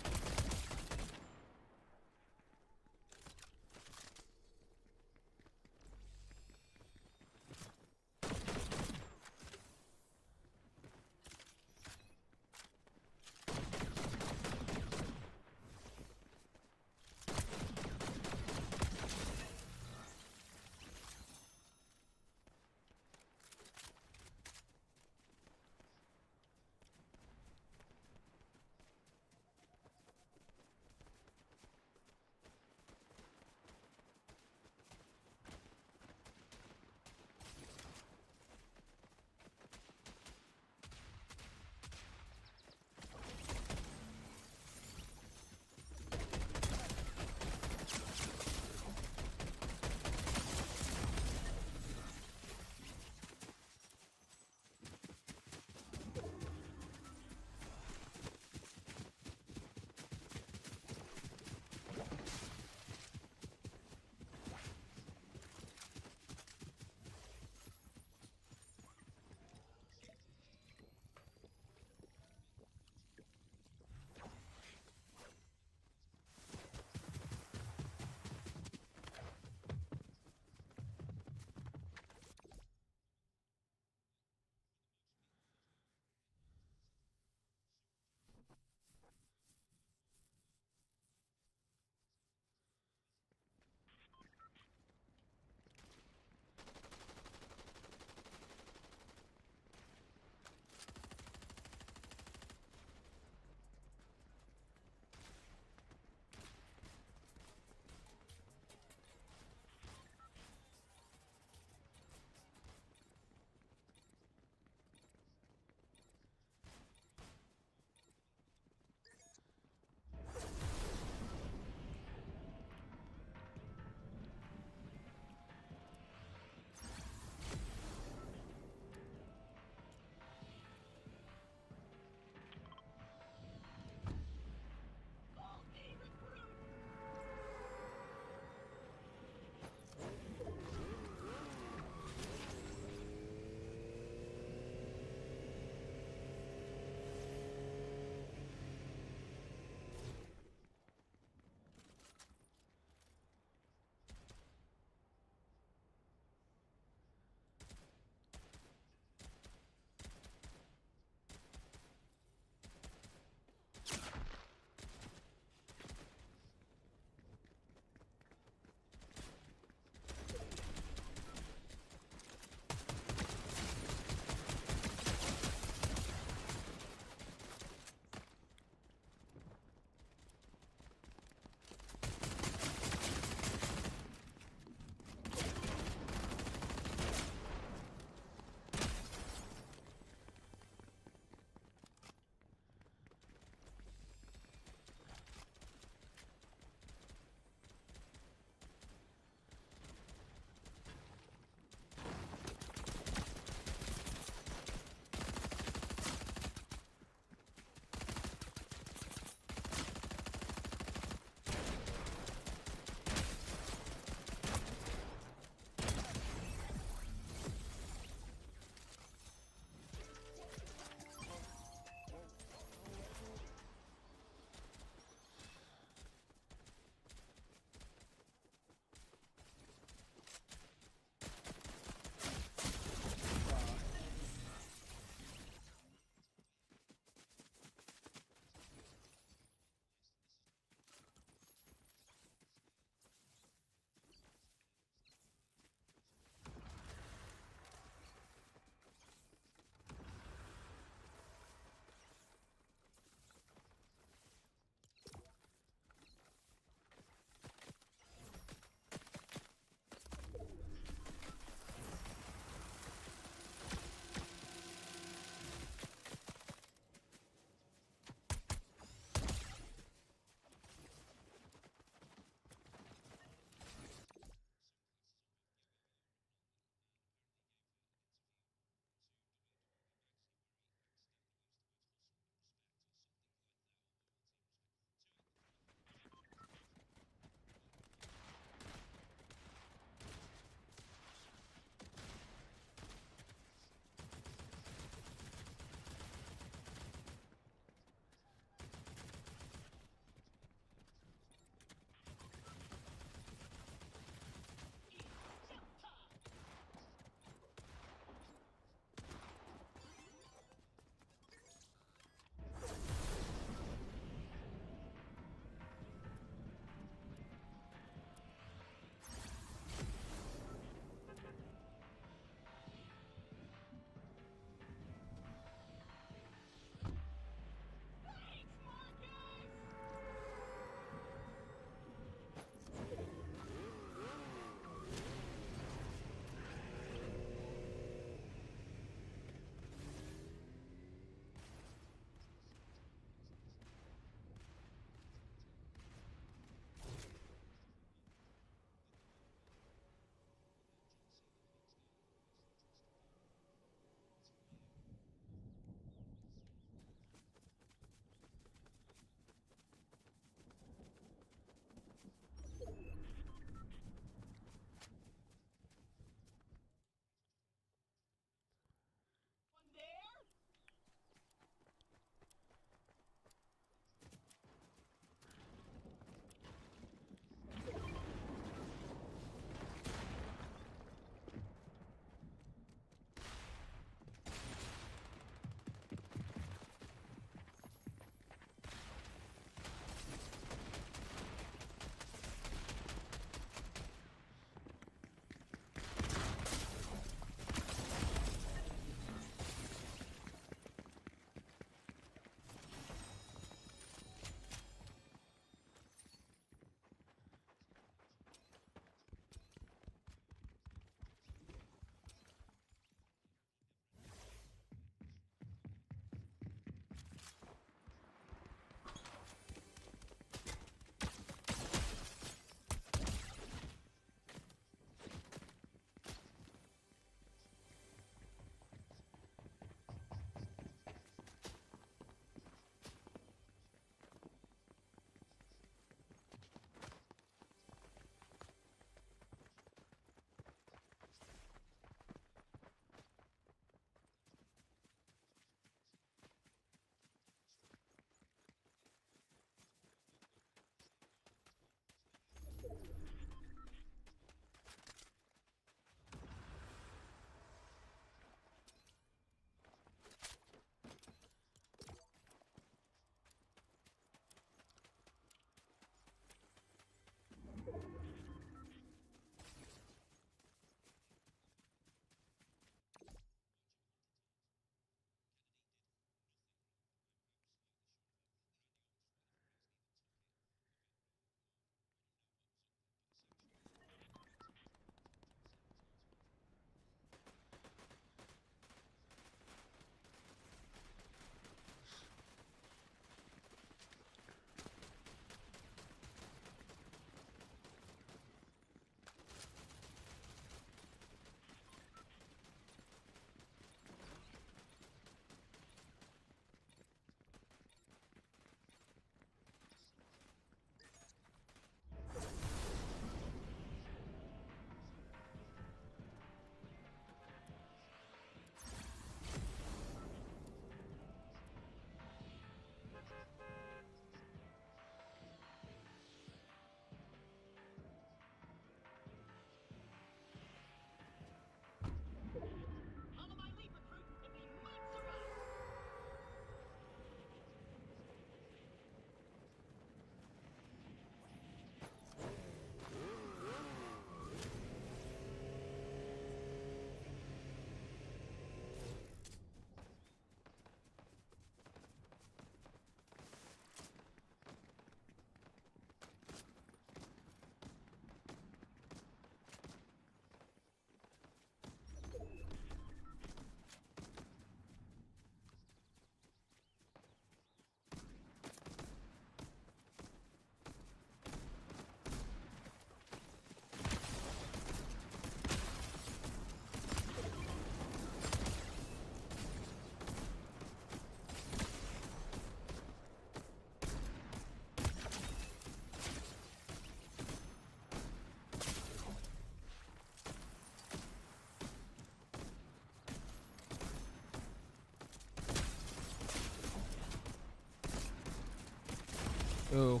Ooh.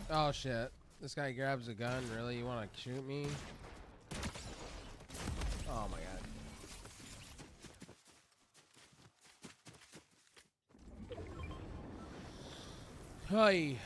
Oh shit. This guy grabs a gun. Really? You want to shoot me? Oh my god. Hi.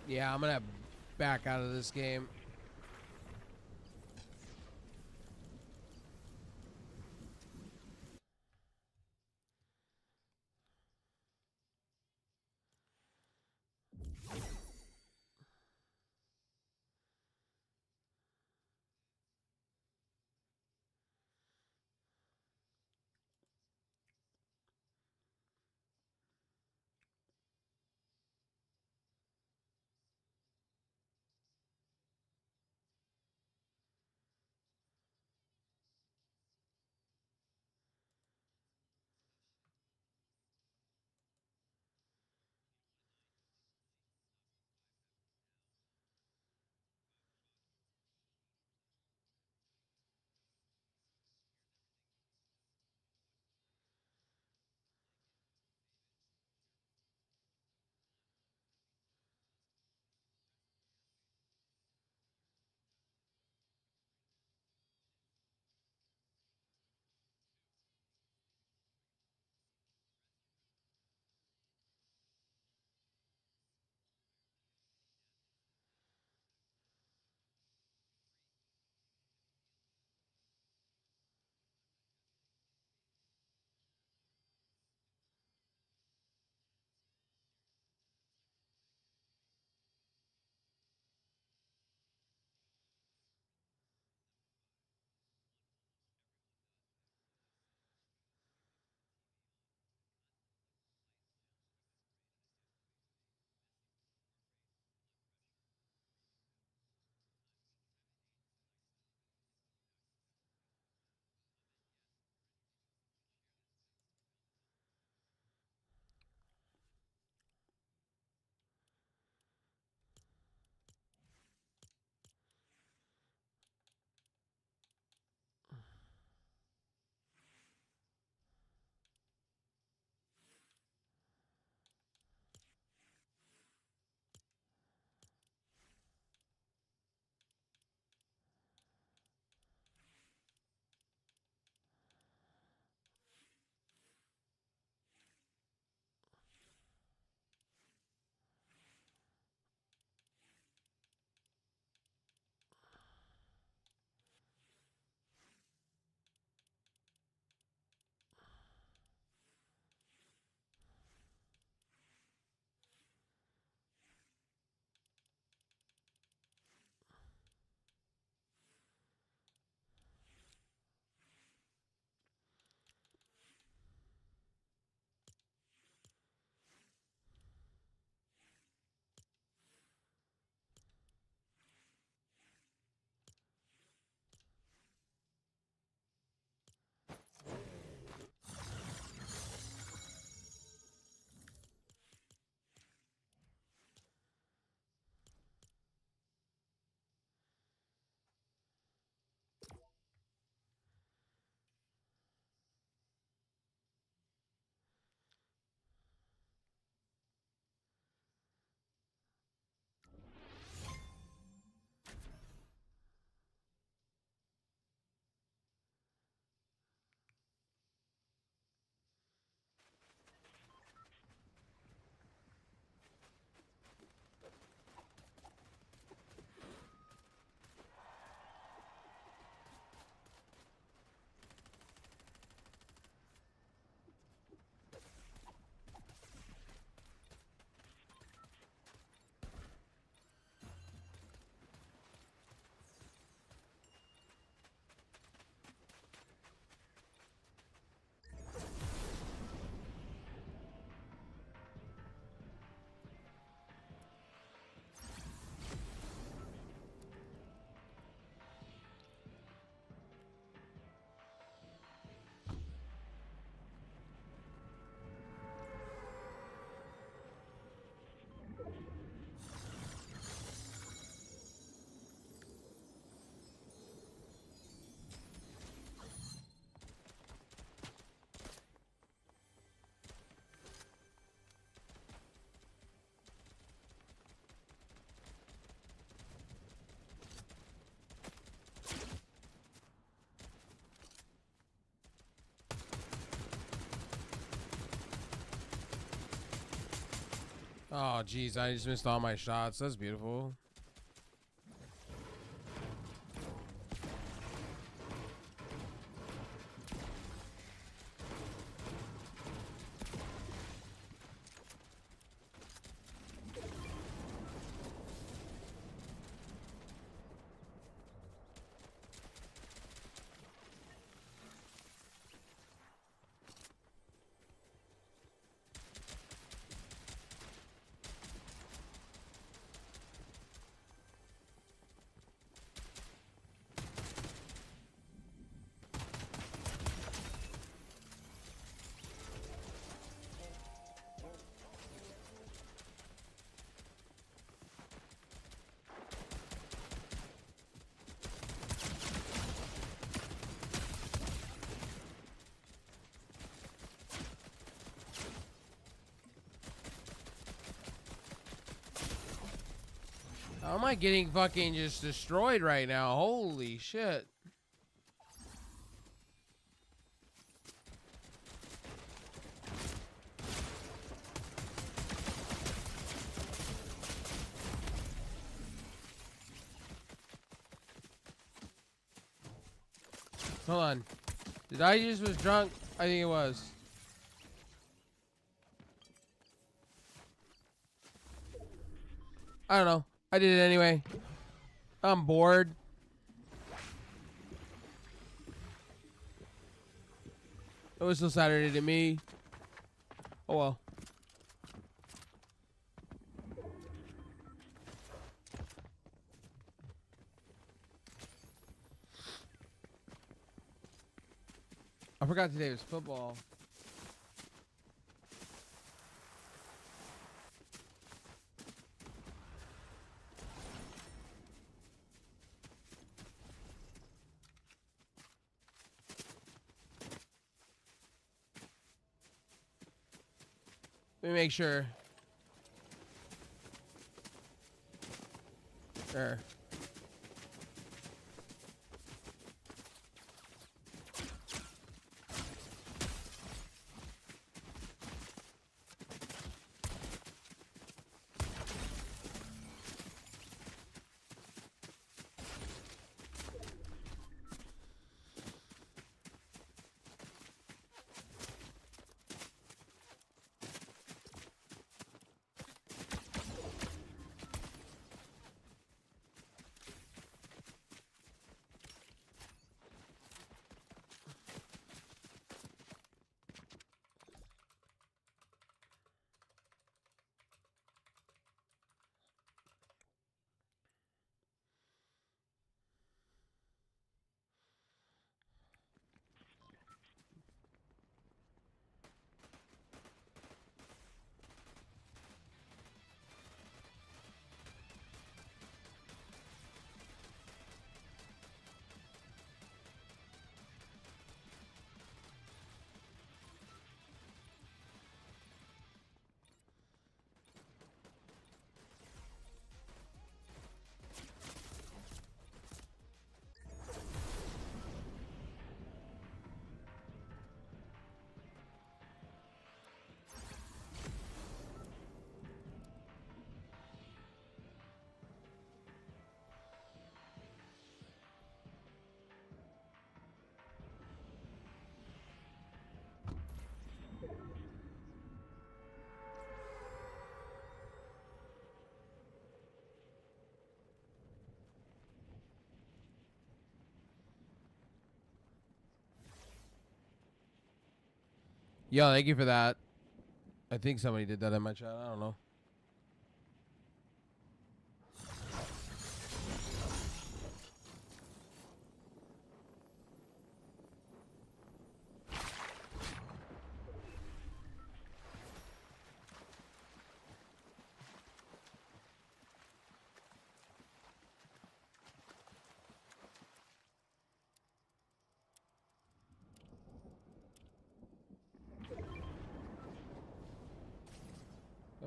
Yeah, I'm gonna back out of this game. Oh, jeez, I just missed all my shots. That's beautiful. How am I getting fucking just destroyed right now? Holy shit. Hold on. Did I just was drunk? I think it was. I don't know. I did it anyway. I'm bored. It was still Saturday to me. Oh well. I forgot today was football. Let me make sure. There. Yo, thank you for that. I think somebody did that in my chat. I don't know.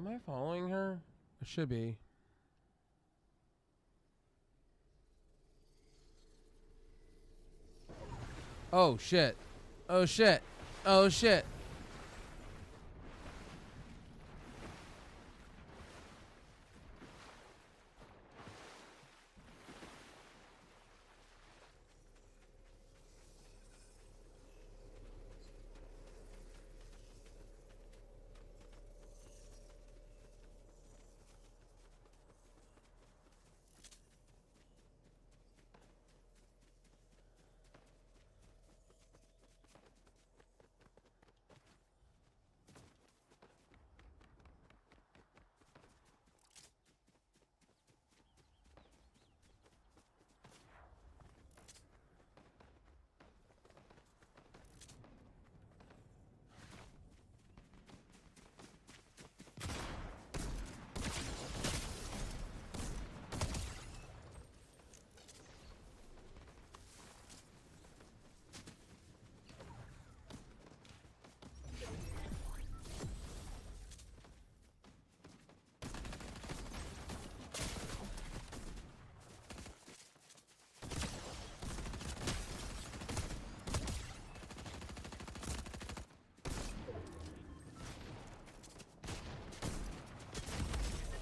Am I following her? I should be. Oh shit. Oh shit. Oh shit.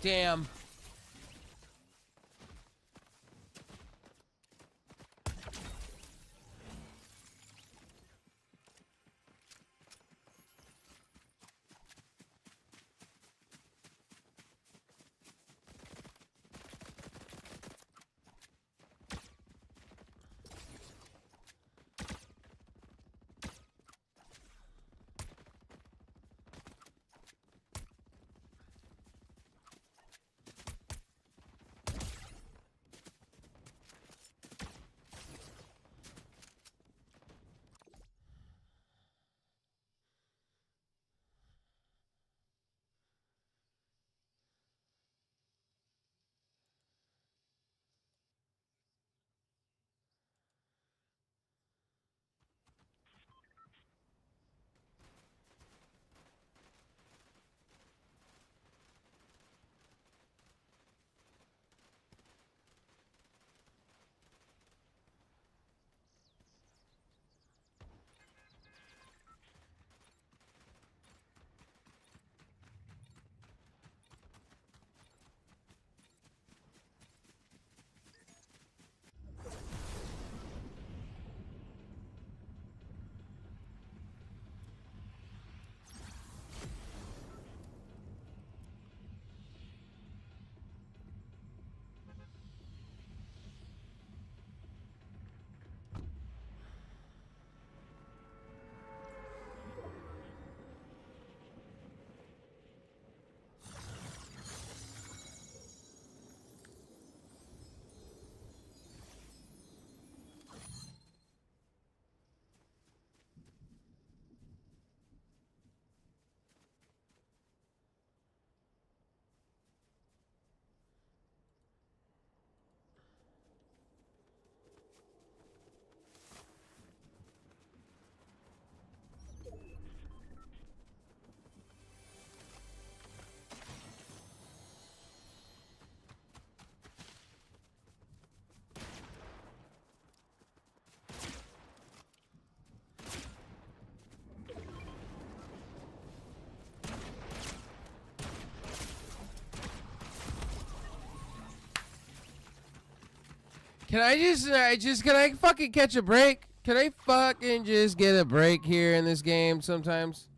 Damn. Can I fucking catch a break? Can I fucking just get a break here in this game sometimes?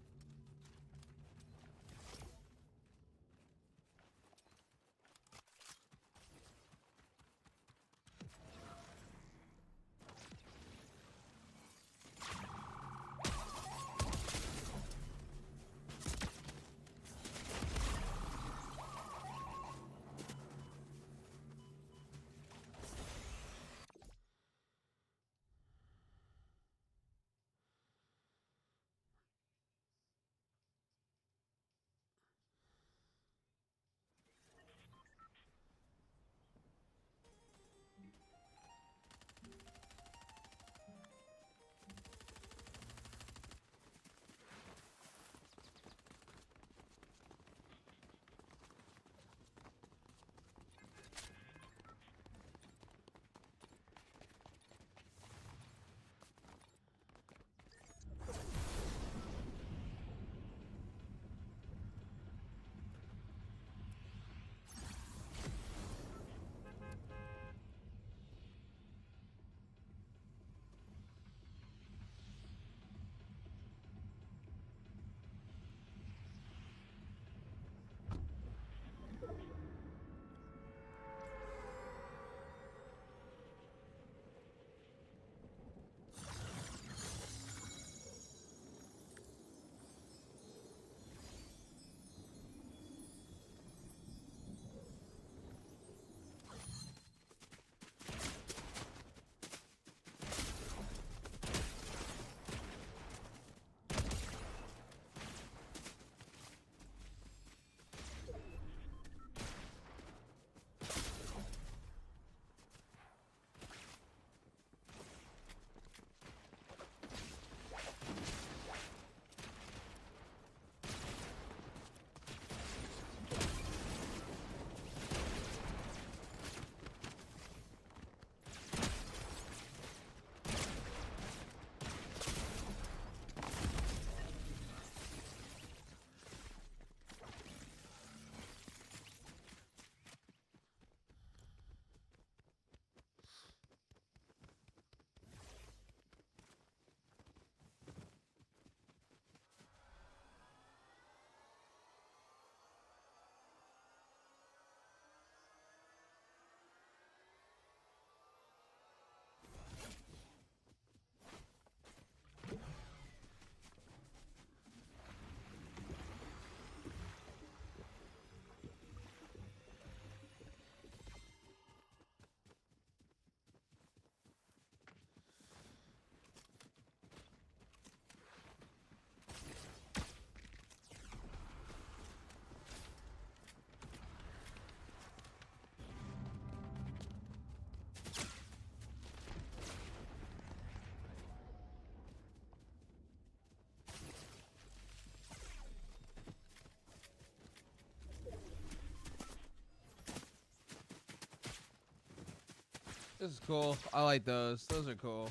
This is cool. I like those. Those are cool.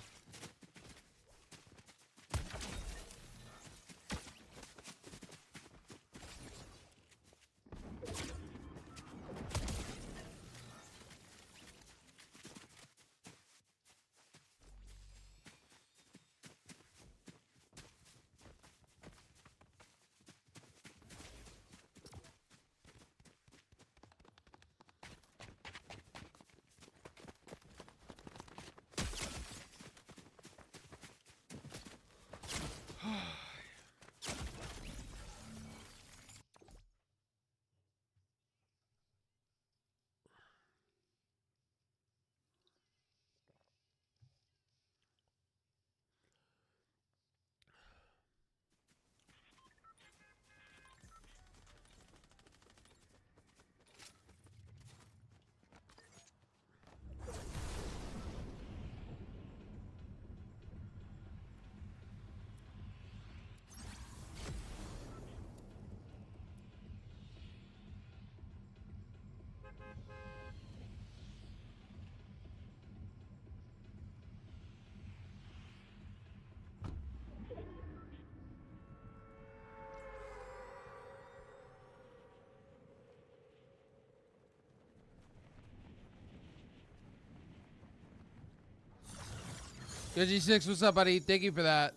Yo, G6, what's up, buddy? Thank you for that.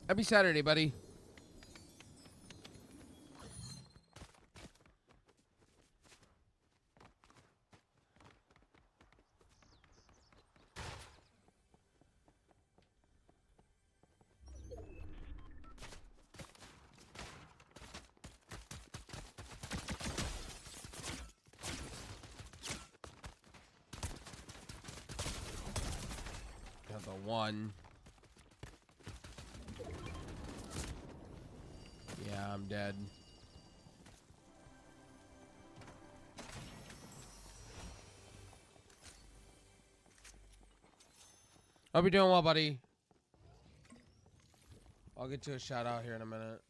Happy Saturday, buddy. Got the one. Yeah, I'm dead. Hope you're doing well, buddy. I'll get to a shout out here in a minute.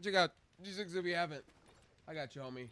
Check out G6 if you haven't. I got you, homie.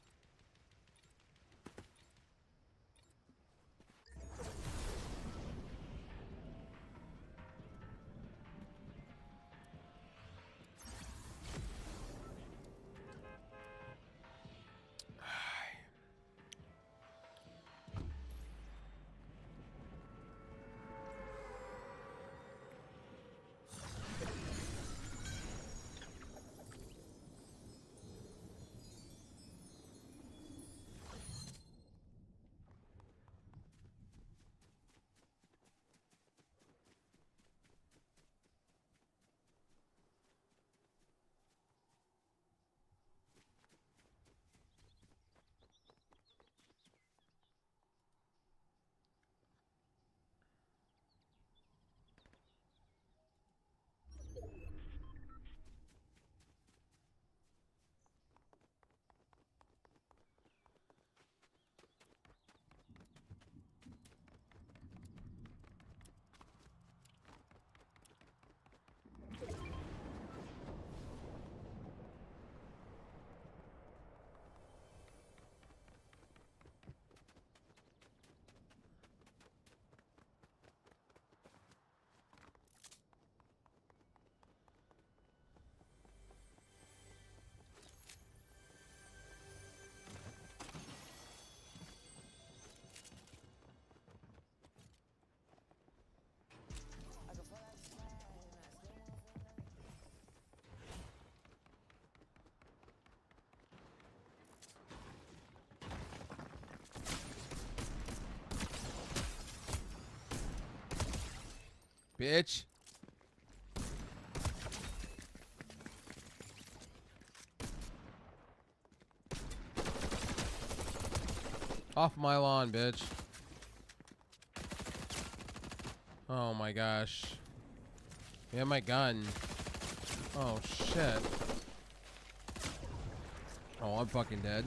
Bitch. Off my lawn, bitch. Oh my gosh. Yeah, my gun. Oh shit. Oh, I'm fucking dead.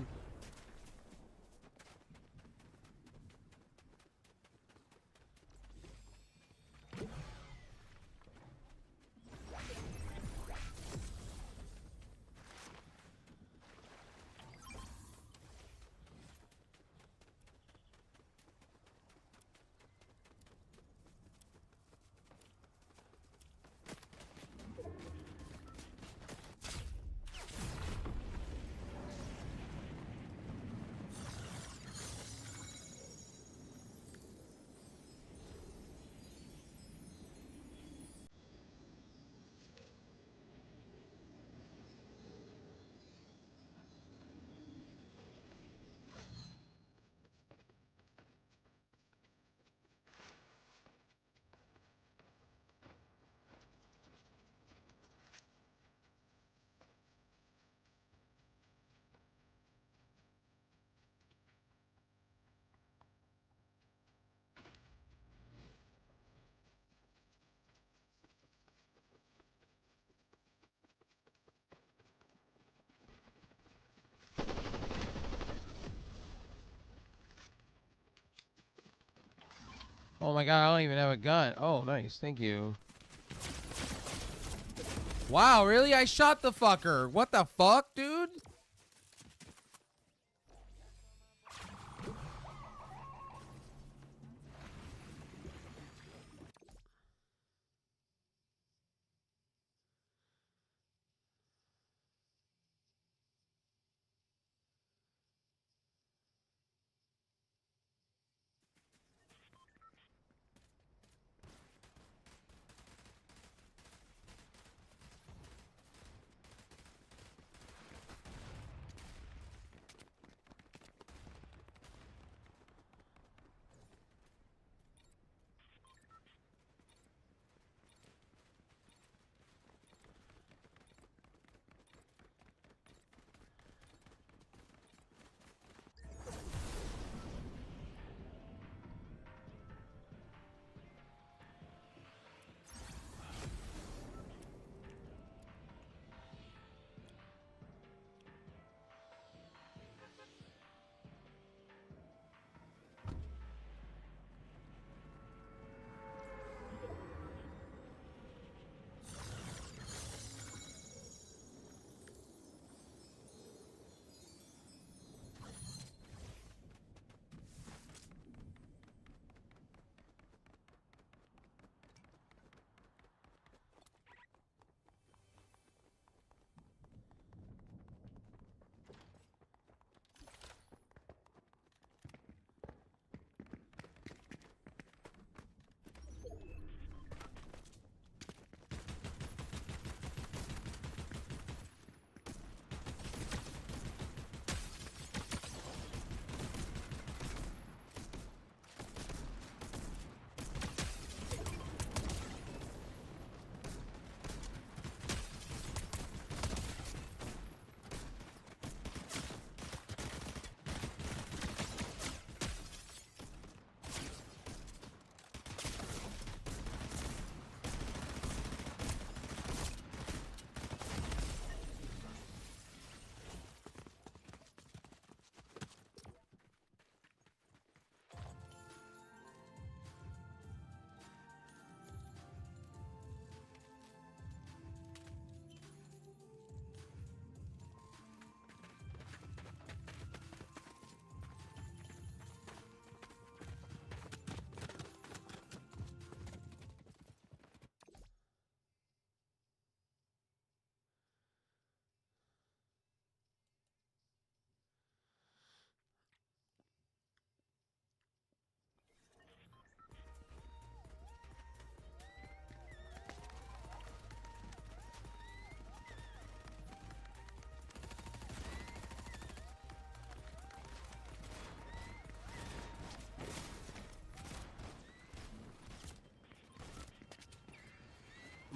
Oh my god, I don't even have a gun. Oh, nice. Thank you. Wow, really? I shot the fucker. What the fuck, dude?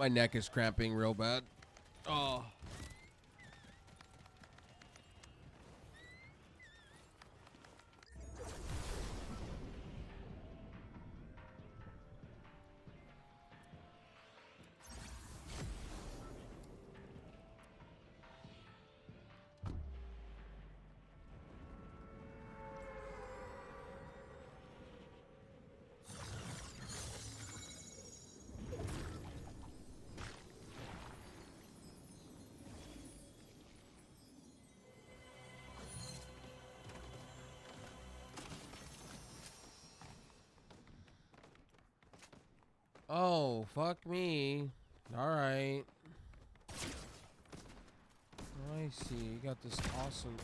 My neck is cramping real bad. Oh. Oh, fuck me. All right. I see. You got this awesome.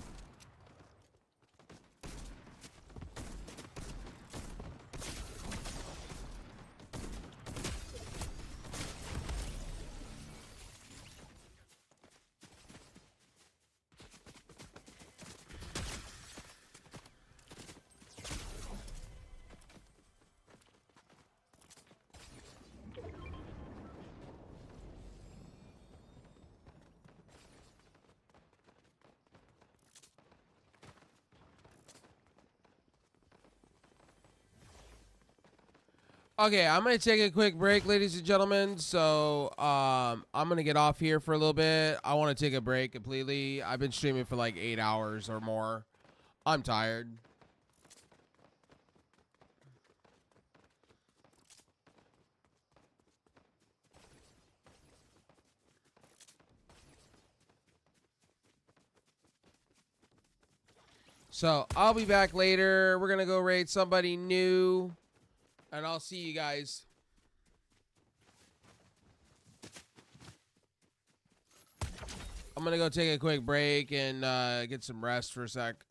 Okay, I'm gonna take a quick break, ladies and gentlemen. So, I'm gonna get off here for a little bit. I want to take a break completely. I've been streaming for like 8 hours or more. I'm tired. So, I'll be back later. We're gonna go raid somebody new, and I'll see you guys. I'm gonna go take a quick break and get some rest for a sec.